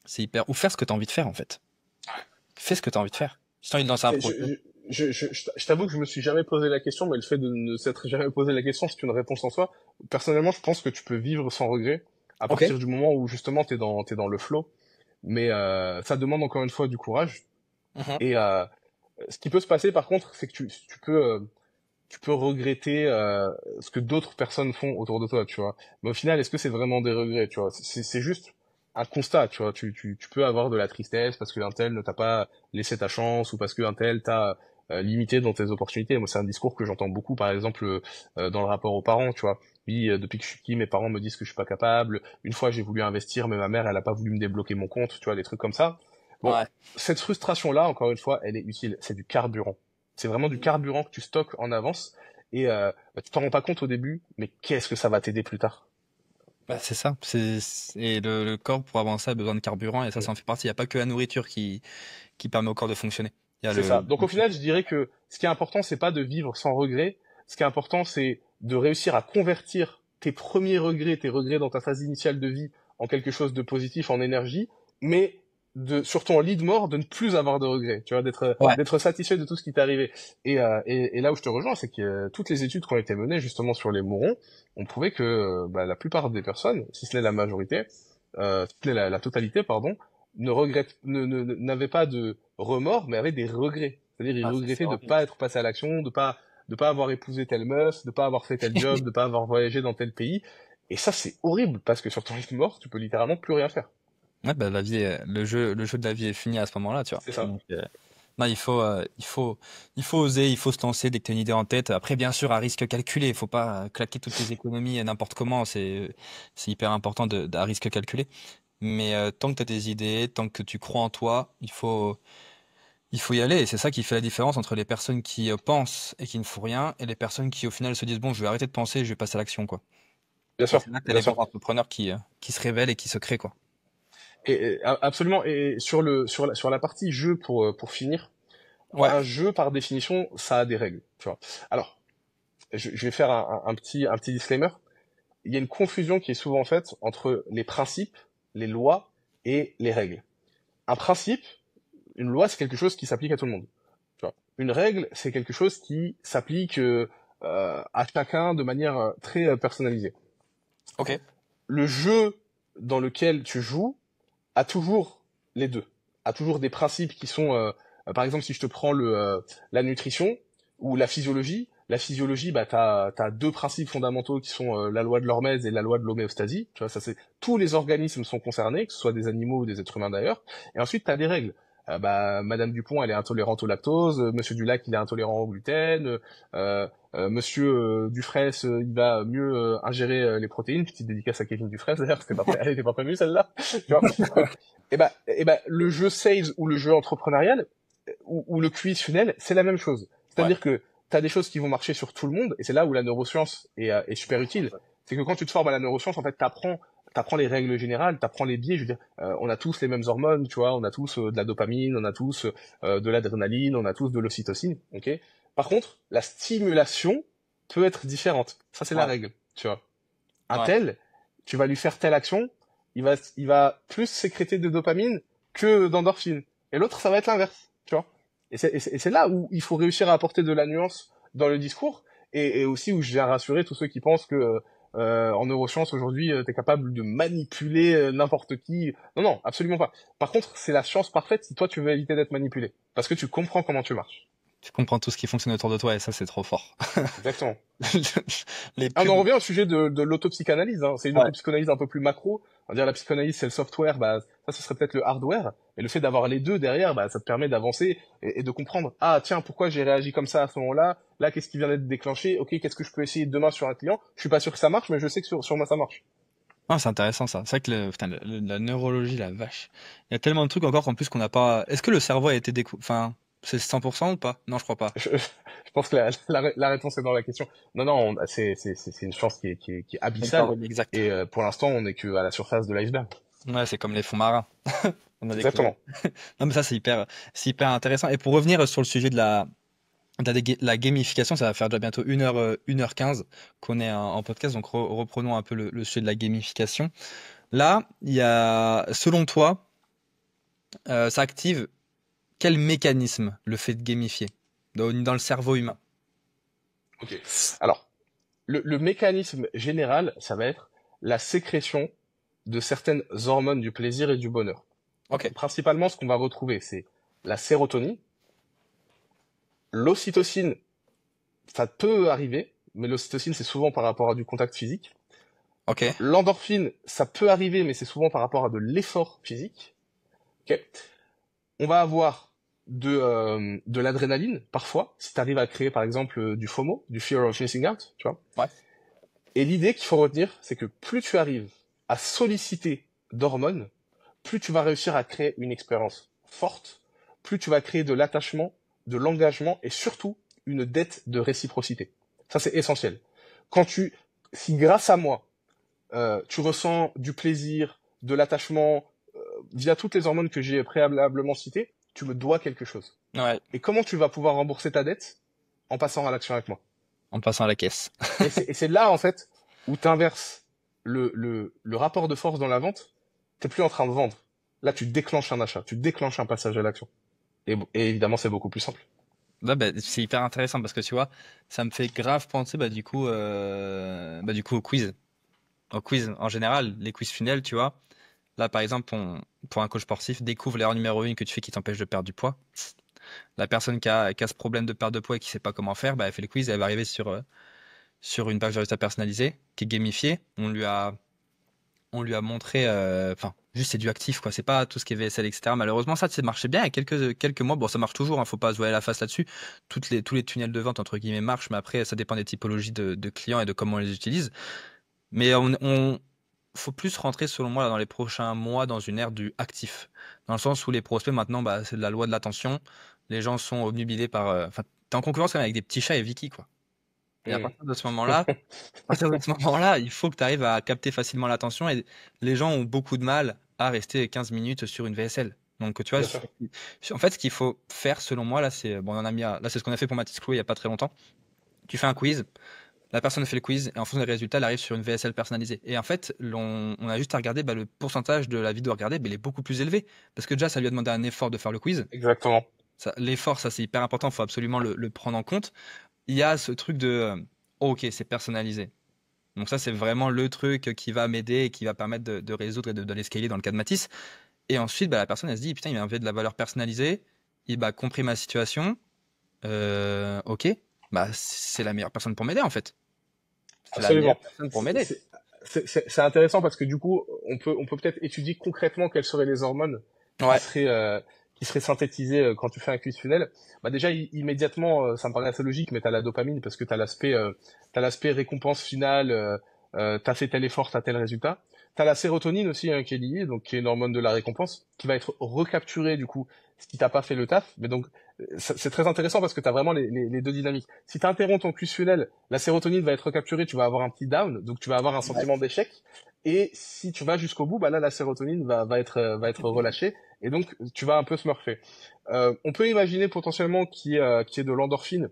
c'est hyper, ou faire ce que t'as envie de faire, en fait. Fais ce que t'as envie de faire. Si t'as envie de lancer un C'est- projet. je t'avoue que je me suis jamais posé la question, mais le fait de ne s'être jamais posé la question, c'est une réponse en soi. Personnellement, je pense que tu peux vivre sans regret à Ok. partir du moment où justement t'es dans le flow. Mais ça demande encore une fois du courage. Mhm. Et ce qui peut se passer par contre, c'est que tu peux regretter ce que d'autres personnes font autour de toi, tu vois. Mais au final, est-ce que c'est vraiment des regrets, tu vois? C'est juste un constat, tu vois. Tu peux avoir de la tristesse parce qu'un tel ne t'a pas laissé ta chance ou parce qu'un tel t'a limité dans tes opportunités. Moi, c'est un discours que j'entends beaucoup, par exemple, dans le rapport aux parents, tu vois. Oui, depuis que je suis petit, mes parents me disent que je suis pas capable. Une fois, j'ai voulu investir, mais ma mère, elle a pas voulu me débloquer mon compte, tu vois, des trucs comme ça. Bon, Ouais. cette frustration-là, encore une fois, elle est utile. C'est du carburant. C'est vraiment du carburant que tu stockes en avance et tu t'en rends pas compte au début, mais qu'est-ce que ça va t'aider plus tard. Bah, c'est ça. Et le corps, pour avancer, a besoin de carburant, et ça Mm. en fait partie. Il n'y a pas que la nourriture qui permet au corps de fonctionner. Il y a C'est ça. le, Donc au final, je dirais que ce qui est important, c'est pas de vivre sans regret. Ce qui est important, c'est de réussir à convertir tes premiers regrets, tes regrets dans ta phase initiale de vie, en quelque chose de positif, en énergie, mais surtout en lit de mort, de ne plus avoir de regrets. Tu vois, ouais. d'être satisfait de tout ce qui t'est arrivé. Et là où je te rejoins, c'est que toutes les études qui ont été menées justement sur les mourons ont prouvé que la plupart des personnes, si ce n'est la majorité, si ce n'est la totalité, pardon, n'avaient pas de remords, mais avaient des regrets. C'est-à-dire, ils Ah, ça, c'est regrettaient de horrible. pas être passé à l'action, de pas avoir épousé telle meuf, de pas avoir fait tel job, de pas avoir voyagé dans tel pays. Et ça, c'est horrible, parce que sur ton lit de mort, tu peux littéralement plus rien faire. Ouais, bah, la vie le jeu de la vie est fini à ce moment-là, tu vois. C'est ça. Donc, non, il faut oser, il faut se lancer dès que tu as une idée en tête. Après, bien sûr, à risque calculé, il faut pas claquer toutes tes économies n'importe comment. C'est hyper important à risque calculé. Mais tant que tu as des idées, tant que tu crois en toi, il faut y aller. Et c'est ça qui fait la différence entre les personnes qui pensent et qui ne font rien et les personnes qui, au final, se disent, bon, je vais arrêter de penser, je vais passer à l'action, quoi. Bien Et sûr, c'est là que t'as bien les bons sûr. entrepreneurs qui se révèlent et qui se créent, quoi. Absolument. Et sur la partie jeu pour finir, Ouais. un jeu, par définition, ça a des règles, tu vois. Alors, je vais faire un petit disclaimer. Il y a une confusion qui est souvent faite entre les principes, les lois et les règles. Un principe, une loi, c'est quelque chose qui s'applique à tout le monde. Tu vois. Une règle, c'est quelque chose qui s'applique à chacun de manière très personnalisée. Ok. Le jeu dans lequel tu joues a toujours les deux, a toujours des principes qui sont, par exemple, si je te prends la nutrition ou la physiologie, bah t'as deux principes fondamentaux qui sont la loi de l'hormèse et la loi de l'homéostasie. Tu vois, ça c'est tous les organismes sont concernés, que ce soit des animaux ou des êtres humains d'ailleurs. Et ensuite t'as des règles. Madame Dupont, elle est intolérante au lactose. Monsieur Dulac, il est intolérant au gluten. Monsieur Dufresne, il va mieux ingérer les protéines. Petite dédicace à Kevin Dufresne d'ailleurs, elle était pas prévue celle-là. Tu vois. Donc, le jeu sales ou le jeu entrepreneurial ou le quiz funnel, c'est la même chose. Ouais. C'est-à-dire que tu as des choses qui vont marcher sur tout le monde, et c'est là où la neuroscience est super utile. C'est que quand tu te formes à la neuroscience, en fait, t'apprends les règles générales, t'apprends les biais. Je veux dire, on a tous les mêmes hormones, tu vois, on a tous de la dopamine, on a tous de l'adrénaline, on a tous de l'ocytocine, ok. Par contre, la stimulation peut être différente. Ça, c'est la Ouais. règle, tu vois. Un Ouais. tel, tu vas lui faire telle action, il va plus sécréter de dopamine que d'endorphine. Et l'autre, ça va être l'inverse, tu vois. Et c'est là où il faut réussir à apporter de la nuance dans le discours, et aussi où je viens rassurer tous ceux qui pensent que en neurosciences aujourd'hui, tu es capable de manipuler n'importe qui. Non, non, absolument pas. Par contre, c'est la science parfaite si toi tu veux éviter d'être manipulé, parce que tu comprends comment tu marches. Tu comprends tout ce qui fonctionne autour de toi et ça, c'est trop fort. Exactement. Les Ah, on en pubs. revient au sujet de l'autopsychanalyse, hein. C'est une Ouais. autopsychanalyse un peu plus macro. On va dire la psychanalyse, c'est le software, bah, ça, ce serait peut-être le hardware. Et le fait d'avoir les deux derrière, bah, ça te permet d'avancer et de comprendre. Ah, tiens, pourquoi j'ai réagi comme ça à ce moment-là? Là, qu'est-ce qui vient d'être déclenché? Ok, qu'est-ce que je peux essayer demain sur un client? Je suis pas sûr que ça marche, mais je sais que sur moi, ça marche. Ah, c'est intéressant ça. C'est vrai que putain, la neurologie, la vache. Il y a tellement de trucs encore en plus qu'on n'a pas. Est-ce que le cerveau a été découvert? Enfin, c'est 100% ou pas? Non, je crois pas. Je pense que la réponse est dans la question. Non, non, c'est une chance qui est D'accord, abyssale. oui, exact. Et pour l'instant, on n'est que à la surface de l'iceberg. Ouais, c'est comme les fonds marins. On a découvert. Exactement. Non, mais ça, c'est hyper intéressant. Et pour revenir sur le sujet la gamification, ça va faire déjà bientôt 1h15 qu'on est en podcast. Donc, reprenons un peu le sujet de la gamification. Là, il y a, selon toi, ça active quel mécanisme le fait de gamifier dans le cerveau humain? Ok. Alors, le mécanisme général, ça va être la sécrétion de certaines hormones du plaisir et du bonheur. Ok. Principalement, ce qu'on va retrouver, c'est la sérotonine, l'ocytocine, ça peut arriver, mais l'ocytocine, c'est souvent par rapport à du contact physique. Ok. L'endorphine, ça peut arriver, mais c'est souvent par rapport à de l'effort physique. Ok. On va avoir de l'adrénaline, parfois, si tu arrives à créer, par exemple, du FOMO, du Fear of Missing Out, tu vois. Ouais. Et l'idée qu'il faut retenir, c'est que plus tu arrives à solliciter d'hormones, plus tu vas réussir à créer une expérience forte, plus tu vas créer de l'attachement, de l'engagement et surtout une dette de réciprocité. Ça, c'est essentiel. Si grâce à moi, tu ressens du plaisir, de l'attachement, via toutes les hormones que j'ai préalablement citées, tu me dois quelque chose. Ouais. Et comment tu vas pouvoir rembourser ta dette? En passant à l'action avec moi. En passant à la caisse. Et c'est là, en fait, où tu inverses le rapport de force dans la vente. T'es plus en train de vendre. Là, tu déclenches un achat, tu déclenches un passage à l'action. Et évidemment, c'est beaucoup plus simple. Là, bah, c'est hyper intéressant parce que tu vois, ça me fait grave penser bah, du coup au quiz. Au quiz en général, les quiz funnels, tu vois. Là, par exemple, pour un coach sportif, découvre l'erreur numéro une que tu fais qui t'empêche de perdre du poids. La personne qui a ce problème de perte de poids et qui sait pas comment faire, bah, elle fait le quiz et elle va arriver sur une page de résultats personnalisée qui est gamifiée. On lui a montré, enfin, juste c'est du actif, quoi. C'est pas tout ce qui est VSL, etc. Malheureusement, ça marchait bien il y a quelques mois. Bon, ça marche toujours, hein, faut pas se voiler la face là-dessus. Tous les tunnels de vente, entre guillemets, marchent, mais après, ça dépend des typologies de clients et de comment on les utilise. Mais faut plus rentrer, selon moi, là, dans les prochains mois, dans une ère du actif. Dans le sens où les prospects, maintenant, bah, c'est de la loi de l'attention. Les gens sont obnubilés par, enfin, t'es en concurrence quand même avec des petits chats et Vicky, quoi. Et Mmh. à partir de ce moment-là, il faut que tu arrives à capter facilement l'attention et les gens ont beaucoup de mal à rester 15 minutes sur une VSL. Donc, tu vois, Bien sûr. en fait, ce qu'il faut faire, selon moi, là, c'est, bon, on en a mis là, c'est ce qu'on a fait pour Mathis Clouet il y a pas très longtemps. Tu fais un quiz, la personne fait le quiz et en fonction des résultats, elle arrive sur une VSL personnalisée. Et en fait, on a juste à regarder, bah, le pourcentage de la vidéo regardée, bah, il est beaucoup plus élevé. Parce que déjà, ça lui a demandé un effort de faire le quiz. Exactement. L'effort, ça, c'est hyper important, il faut absolument le prendre en compte. Il y a ce truc de, oh, ok, c'est personnalisé. Donc ça, c'est vraiment le truc qui va m'aider et qui va permettre de résoudre et d'aller scaler dans le cas de Matisse. Et ensuite, bah, la personne, elle se dit, putain, il m'a envoyé de la valeur personnalisée, il a compris ma situation, ok, bah, c'est la meilleure personne pour m'aider, en fait. C'est la meilleure Absolument. personne pour C'est m'aider. c'est- c'est intéressant parce que du coup, on peut peut-être étudier concrètement quelles seraient les hormones qui Ouais, seraient, euh, qui seraient synthétisées quand tu fais un quiz funnel. Bah déjà, immédiatement, ça me paraît assez logique, mais t'as la dopamine parce que t'as l'aspect récompense finale, t'as fait tel effort, t'as tel résultat. T'as la sérotonine aussi qui est liée, donc qui est une hormone de la récompense, qui va être recapturée du coup si t'as pas fait le taf. Mais donc, c'est très intéressant parce que t'as vraiment les deux dynamiques. Si t'interromps ton quiz funnel, la sérotonine va être recapturée, tu vas avoir un petit down, donc tu vas avoir un ouais. sentiment d'échec. Et si tu vas jusqu'au bout, bah là, la sérotonine va être relâchée, et donc tu vas un peu smurfer. On peut imaginer potentiellement qu'il y ait de l'endorphine.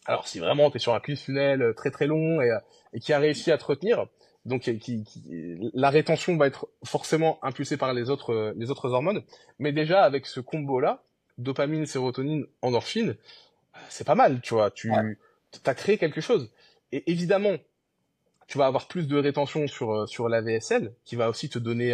Alors si vraiment tu es sur un quiz funnel très très long et qui a réussi à te retenir, donc la rétention va être forcément impulsée par les autres hormones. Mais déjà avec ce combo-là, dopamine, sérotonine, endorphine, c'est pas mal, tu vois. Ouais. Tu as créé quelque chose. Et évidemment, tu vas avoir plus de rétention sur la VSL, qui va aussi te donner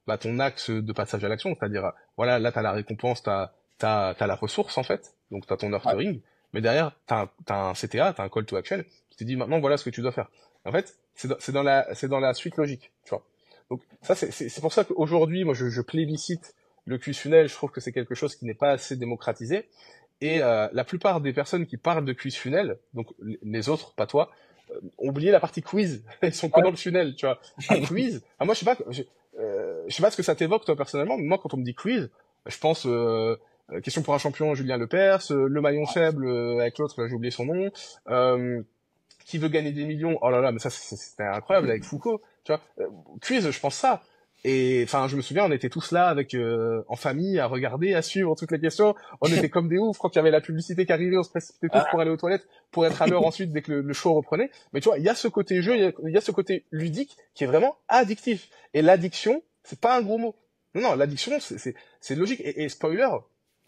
bah, ton axe de passage à l'action, c'est-à-dire voilà, là t'as la récompense, t'as la ressource en fait, donc t'as ton Ouais. nurturing, mais derrière, t'as un CTA, t'as un call to action qui te dit maintenant voilà ce que tu dois faire. En fait, c'est dans la suite logique, tu vois. Donc ça, c'est pour ça qu'aujourd'hui, moi, je plébiscite le quiz funnel. Je trouve que c'est quelque chose qui n'est pas assez démocratisé. Et la plupart des personnes qui parlent de quiz funnel, donc les autres, pas toi, ont oublié la partie quiz. Ils sont que dans le funnel, tu vois. Un quiz. Ah, moi, je sais pas ce que ça t'évoque toi personnellement, mais moi, quand on me dit quiz, je pense question pour un champion, Julien Lepers, le maillon faible avec l'autre, là, j'ai oublié son nom. Qui veut gagner des millions? Oh là là, mais ça, c'était incroyable avec Foucault, tu vois. Quiz, je pense ça. Et enfin, je me souviens, on était tous là avec en famille à regarder, à suivre toutes les questions. On était comme des oufs quand il y avait la publicité qui arrivait, on se précipitait tous pour aller aux toilettes, pour être à l'heure ensuite dès que le show reprenait. Mais tu vois, il y a ce côté jeu, il y a ce côté ludique qui est vraiment addictif. Et l'addiction, c'est pas un gros mot. Non, l'addiction, c'est logique. Et spoiler,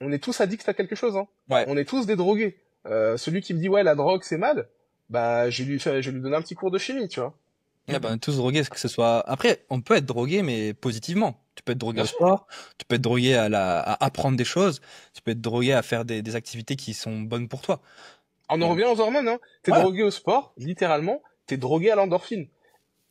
on est tous addicts à quelque chose. Hein. Ouais. On est tous des drogués. Celui qui me dit ouais, la drogue c'est mal, bah je vais lui donner un petit cours de chimie, tu vois. Ah ben, tous drogués, que ce soit. Après, on peut être drogué, mais positivement. Tu peux être drogué Bien au sûr. sport, tu peux être drogué à apprendre des choses, tu peux être drogué à faire des activités qui sont bonnes pour toi. On en Donc, revient aux hormones, hein. T'es ouais. drogué au sport, littéralement, t'es drogué à l'endorphine.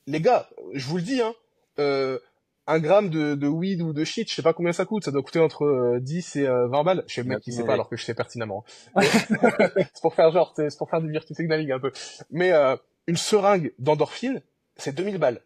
Les gars, je vous le dis, hein, euh, un gramme de weed ou de shit, je sais pas combien ça coûte, ça doit coûter entre 10 et 20 balles. Je sais le mec qui sait pas alors que je sais pertinemment. Hein. Mais c'est pour faire genre, c'est pour faire du virtu signaling un peu. Mais une seringue d'endorphine, c'est 2000 balles.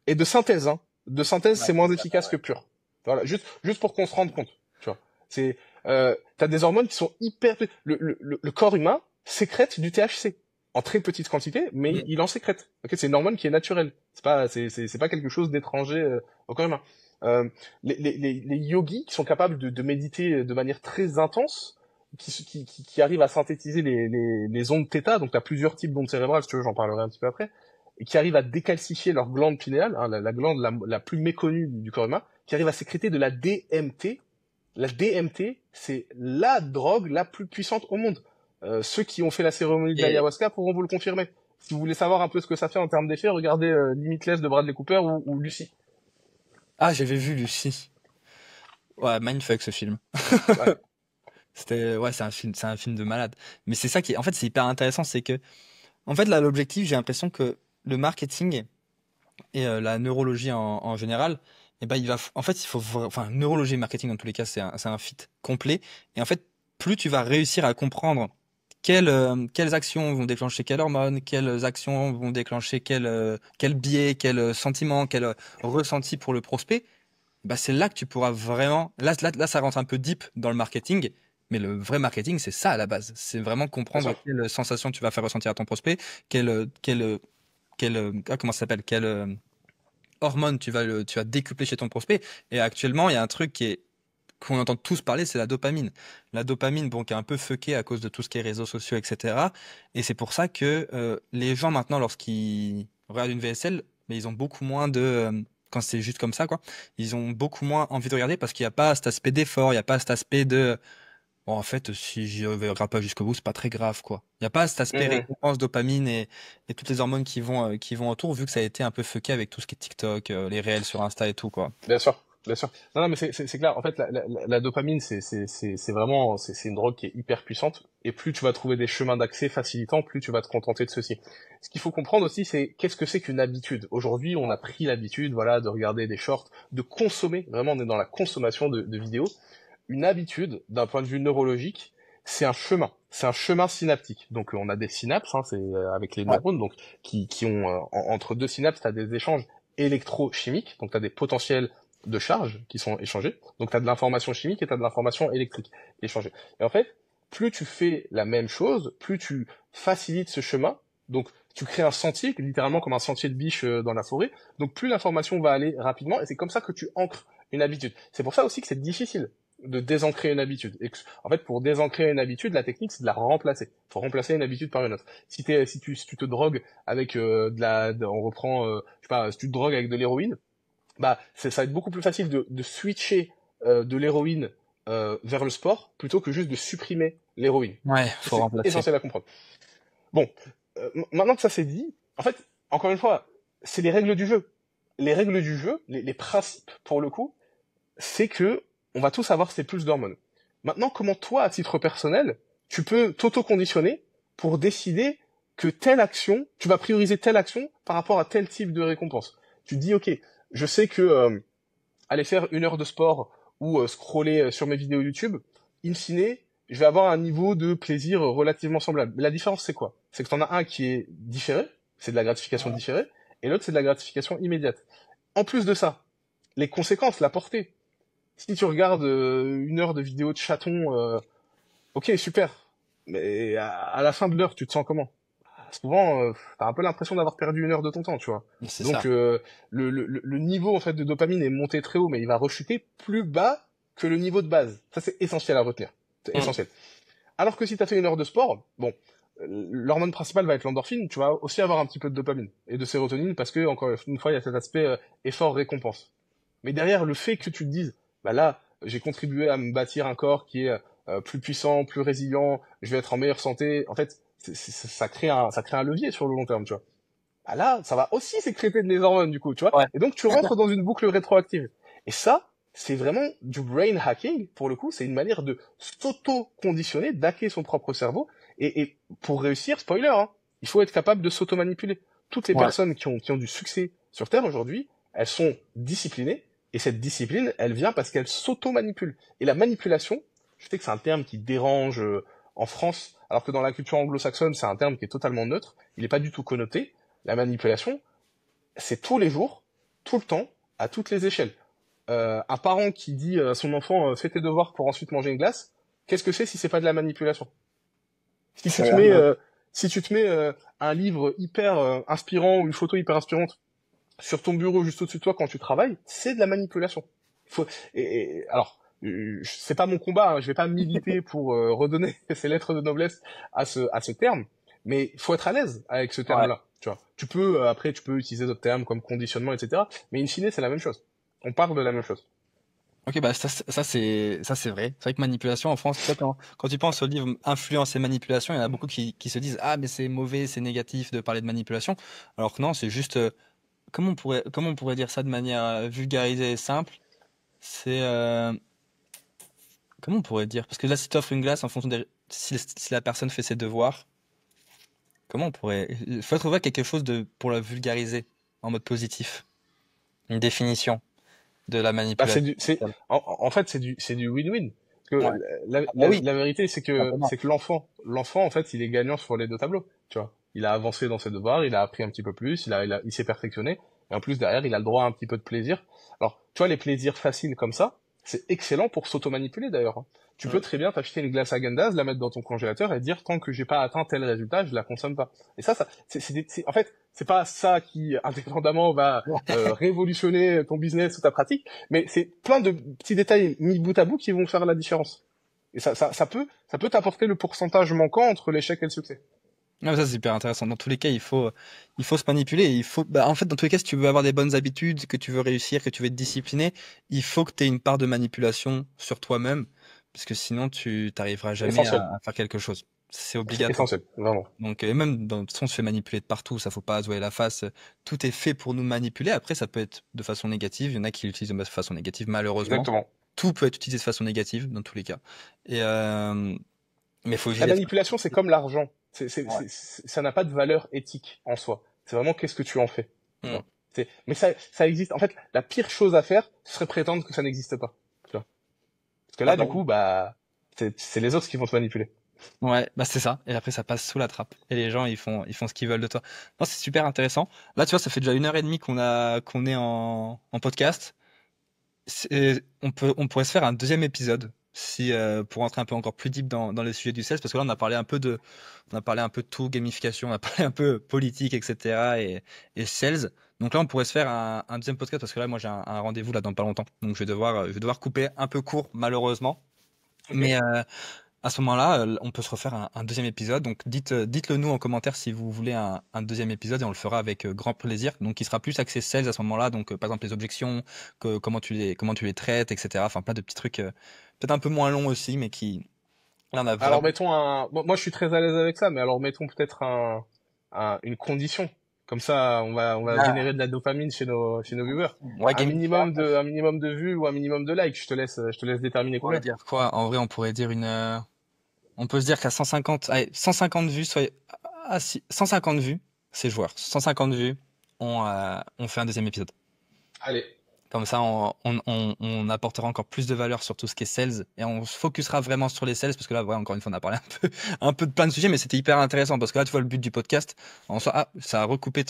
Et de synthèse, hein. De synthèse, Ouais, c'est moins c'est ça, efficace ouais. que pur. Voilà, juste pour qu'on se rende compte, tu vois. C'est, t'as des hormones qui sont hyper, le corps humain sécrète du THC en très petite quantité, mais Mm. il en sécrète. Ok, c'est une hormone qui est naturelle. C'est pas quelque chose d'étranger au corps humain. Euh, les yogis qui sont capables de méditer de manière très intense, qui arrivent à synthétiser les ondes θ, donc t'as plusieurs types d'ondes cérébrales, si tu veux, j'en parlerai un petit peu après, et qui arrivent à décalcifier leur glande pinéale, hein, la glande la plus méconnue du corps humain, qui arrive à sécréter de la DMT. La DMT, c'est la drogue la plus puissante au monde. Ceux qui ont fait la cérémonie de Et l'ayahuasca pourront vous le confirmer. Si vous voulez savoir un peu ce que ça fait en termes d'effet, regardez Limitless de Bradley Cooper ou Lucy. ah, j'avais vu Lucie. Ouais, mindfuck ce film. Ouais, C'était, ouais, c'est un film de malade. Mais c'est ça qui est, en fait, c'est hyper intéressant, c'est que, en fait, là, l'objectif, j'ai l'impression que le marketing et la neurologie en général, eh ben, en fait, enfin, neurologie et marketing dans tous les cas, c'est un fit complet. Et en fait, plus tu vas réussir à comprendre quelles actions vont déclencher quelle hormone, quelles actions vont déclencher quel biais, quel sentiment, quel ressenti pour le prospect, bah c'est là que tu pourras vraiment. Là, ça rentre un peu deep dans le marketing, mais le vrai marketing, c'est ça à la base. C'est vraiment bien comprendre sûr. quelle sensation tu vas faire ressentir à ton prospect, comment ça s'appelle, quelle hormone tu vas décupler chez ton prospect. Et actuellement, il y a un truc qu'on entend tous parler, c'est la dopamine. La dopamine, bon, qui est un peu fuckée à cause de tout ce qui est réseaux sociaux, etc. Et c'est pour ça que les gens maintenant, lorsqu'ils regardent une VSL, mais ils ont beaucoup moins quand c'est juste comme ça, quoi, ils ont beaucoup moins envie de regarder parce qu'il n'y a pas cet aspect d'effort, il n'y a pas cet aspect de bon, en fait, si je ne regarde pas jusqu'au bout, c'est pas très grave, quoi. Il n'y a pas cet aspect Mhm. récompense, dopamine et toutes les hormones qui vont autour, vu que ça a été un peu fucké avec tout ce qui est TikTok, les réels sur Insta et tout, quoi. Bien sûr, bien sûr. Non, non, mais c'est clair. En fait, la dopamine, c'est vraiment, c'est une drogue qui est hyper puissante. Et plus tu vas trouver des chemins d'accès facilitants, plus tu vas te contenter de ceci. Ce qu'il faut comprendre aussi, c'est qu'est-ce que c'est qu'une habitude. Aujourd'hui, on a pris l'habitude, voilà, de regarder des shorts, de consommer. Vraiment, on est dans la consommation de vidéos. Une habitude, d'un point de vue neurologique, c'est un chemin. C'est un chemin synaptique. Donc, on a des synapses, hein, c'est avec les Ouais. neurones, donc qui ont entre deux synapses, t'as des échanges électrochimiques, donc tu as des potentiels de charge qui sont échangés, donc tu as de l'information chimique et tu as de l'information électrique échangée. Et en fait, plus tu fais la même chose, plus tu facilites ce chemin, donc tu crées un sentier, littéralement comme un sentier de biche dans la forêt, donc plus l'information va aller rapidement, et c'est comme ça que tu ancres une habitude. C'est pour ça aussi que c'est difficile de désancrer une habitude. Et en fait, pour désancrer une habitude, la technique, c'est de la remplacer. Il faut remplacer une habitude par une autre. Si tu te drogues avec on reprend, je sais pas, si tu te drogues avec de l'héroïne, bah, ça va être beaucoup plus facile de switcher de l'héroïne vers le sport plutôt que juste de supprimer l'héroïne. Ouais, faut C'est remplacer. essentiel à comprendre. Bon, maintenant que ça c'est dit, en fait, encore une fois, c'est les règles du jeu. Les règles du jeu, les principes pour le coup, c'est que on va tous avoir ces pulses d'hormones. Maintenant, comment toi, à titre personnel, tu peux t'auto-conditionner pour décider que telle action, tu vas prioriser telle action par rapport à tel type de récompense. Tu te dis, ok, je sais que aller faire 1 heure de sport ou scroller sur mes vidéos YouTube, in fine, je vais avoir un niveau de plaisir relativement semblable. Mais la différence, c'est quoi? C'est que t'en as un qui est différé, c'est de la gratification différée, et l'autre, c'est de la gratification immédiate. En plus de ça, les conséquences, la portée. Si tu regardes 1 heure de vidéo de chaton, ok, super, mais à la fin de l'heure, tu te sens comment? Souvent, t'as un peu l'impression d'avoir perdu 1 heure de ton temps, tu vois. C'est Donc, ça. le niveau en fait de dopamine est monté très haut, mais il va rechuter plus bas que le niveau de base. Ça, c'est essentiel à retenir. C'est essentiel. Alors que si t'as fait 1 heure de sport, bon, l'hormone principale va être l'endorphine, tu vas aussi avoir un petit peu de dopamine et de sérotonine parce que, encore une fois, il y a cet aspect effort-récompense. Mais derrière, le fait que tu te dises, bah là, j'ai contribué à me bâtir un corps qui est plus puissant, plus résilient, je vais être en meilleure santé, en fait, ça crée un levier sur le long terme, tu vois. Bah là, ça va aussi sécréter des hormones, du coup, tu vois. Ouais. Et donc, tu rentres dans une boucle rétroactive. Et ça, c'est vraiment du brain hacking, pour le coup, c'est une manière de s'auto-conditionner, d'hacker son propre cerveau. Et pour réussir, spoiler, hein, il faut être capable de s'auto-manipuler. Toutes les Ouais. personnes qui ont du succès sur Terre aujourd'hui, elles sont disciplinées, et cette discipline, elle vient parce qu'elles s'auto-manipulent. Et la manipulation, je sais que c'est un terme qui dérange en France, alors que dans la culture anglo-saxonne, c'est un terme qui est totalement neutre, il n'est pas du tout connoté. La manipulation, c'est tous les jours, tout le temps, à toutes les échelles. Un parent qui dit à son enfant fais tes devoirs pour ensuite manger une glace, qu'est-ce que c'est si c'est pas de la manipulation? Si tu C'est te vrai. mets, si tu te mets un livre hyper inspirant ou une photo hyper inspirante sur ton bureau juste au-dessus de toi quand tu travailles, c'est de la manipulation. Faut, alors, c'est pas mon combat, hein, je vais pas militer pour redonner ces lettres de noblesse à ce terme, mais il faut être à l'aise avec ce Ouais. terme-là. Tu vois, tu peux après tu peux utiliser d'autres termes comme conditionnement, etc. Mais in fine, c'est la même chose. On parle de la même chose. Ok, bah ça c'est vrai. C'est vrai que manipulation en France, tu sais, quand tu penses au livre Influence et manipulation, il y en a beaucoup qui se disent ah mais c'est mauvais, c'est négatif de parler de manipulation. Alors que non, c'est juste comment on pourrait dire ça de manière vulgarisée et simple. C'est comment on pourrait dire? Parce que là, si tu offres une glace en fonction si la personne fait ses devoirs, comment on pourrait? Il faut trouver quelque chose de pour la vulgariser en mode positif. Une définition de la Bah, manipulation. en fait, c'est du win-win. Parce Ouais. que Ah bah oui, la vérité, simplement. c'est que l'enfant, en fait, il est gagnant sur les deux tableaux. Tu vois, il a avancé dans ses devoirs, il a appris un petit peu plus, il s'est perfectionné, et en plus derrière, il a le droit à un petit peu de plaisir. Alors, tu vois, les plaisirs faciles comme ça, c'est excellent pour s'auto-manipuler d'ailleurs, hein. Tu peux Mm. très bien t'acheter une glace à Häagen-Dazs, la mettre dans ton congélateur et dire tant que j'ai pas atteint tel résultat, je la consomme pas. Et ça, en fait, c'est pas ça qui indépendamment va révolutionner ton business ou ta pratique, mais c'est plein de petits détails mis bout à bout qui vont faire la différence. Et ça peut t'apporter le pourcentage manquant entre l'échec et le succès. Ah, ça, c'est hyper intéressant. Dans tous les cas, il faut se manipuler. En fait, dans tous les cas, si tu veux avoir des bonnes habitudes, que tu veux réussir, que tu veux être discipliné, il faut que tu aies une part de manipulation sur toi-même, parce que sinon, tu t'arriveras C'est jamais à, essentiel. à faire quelque chose. C'est C'est obligatoire. essentiel, vraiment. Donc, et même, de toute façon, on se fait manipuler de partout. Ça, faut pas se voiler la face. Tout est fait pour nous manipuler. Après, ça peut être de façon négative. Il y en a qui l'utilisent de façon négative, malheureusement. Exactement. Tout peut être utilisé de façon négative, dans tous les cas. Et, mais il faut La juste être. manipulation, c'est comme l'argent. Ouais. Ça n'a pas de valeur éthique en soi. C'est vraiment qu'est-ce que tu en fais. Tu Mm. vois. Mais ça existe. En fait, la pire chose à faire, ce serait prétendre que ça n'existe pas. Tu vois. Parce que Ah là, bah du coup, bah, c'est les autres qui vont te manipuler. ouais, bah c'est ça. Et après, ça passe sous la trappe. Et les gens, ils font ce qu'ils veulent de toi. Non, c'est super intéressant. Là, tu vois, ça fait déjà 1 heure et demie qu'on est en podcast. On pourrait se faire un deuxième épisode si pour rentrer un peu encore plus deep dans le sujet du sales, parce que là, on a parlé un peu de tout, gamification, on a parlé un peu politique, etc. et sales. Donc là, on pourrait se faire un deuxième podcast parce que là, moi, j'ai un rendez-vous là dans pas longtemps. Donc je vais devoir couper un peu court, malheureusement. Ok. Mais à ce moment-là, on peut se refaire un deuxième épisode. Donc dites-le nous en commentaire si vous voulez un deuxième épisode et on le fera avec grand plaisir. Donc qui sera plus axé sales à ce moment-là. Donc par exemple les objections, comment tu les traites, etc. Enfin plein de petits trucs, peut-être un peu moins longs aussi, mais qui là on a Alors vraiment. mettons moi je suis très à l'aise avec ça, mais alors mettons peut-être une condition. Comme ça, on va Ah, générer de la dopamine chez nos viewers. ouais, gamifier. Un minimum de vues ou un minimum de likes. Je te laisse déterminer On pourrait combien. dire quoi? En vrai, on pourrait dire On peut se dire qu'à 150, allez, 150 vues, 150 vues, c'est joueur. 150 vues, on fait un deuxième épisode. Allez, Comme ça, on apportera encore plus de valeur sur tout ce qui est sales et on se focusera vraiment sur les sales parce que là, ouais, encore une fois, on a parlé un peu de plein de sujets, mais c'était hyper intéressant parce que là, tu vois, le but du podcast, ça a recoupé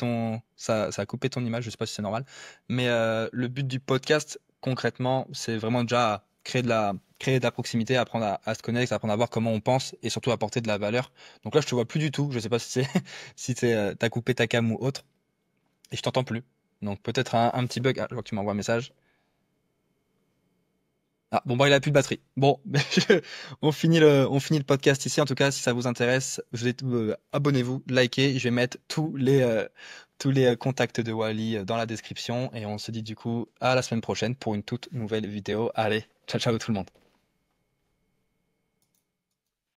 ça a coupé ton image, je sais pas si c'est normal, mais le but du podcast, concrètement, c'est vraiment déjà créer de la proximité, apprendre à se connaître, apprendre à voir comment on pense et surtout apporter de la valeur. Donc là, je te vois plus du tout. Je sais pas si c'est, si t'as coupé ta cam ou autre et je t'entends plus. Donc peut-être un petit bug. Ah, je vois que tu m'envoies un message. Ah, bon, bah, il a plus de batterie. Bon, on finit le podcast ici. En tout cas, si ça vous intéresse, abonnez-vous, likez. Je vais mettre tous les contacts de Wally dans la description. Et on se dit du coup à la semaine prochaine pour une toute nouvelle vidéo. Allez, ciao, ciao tout le monde.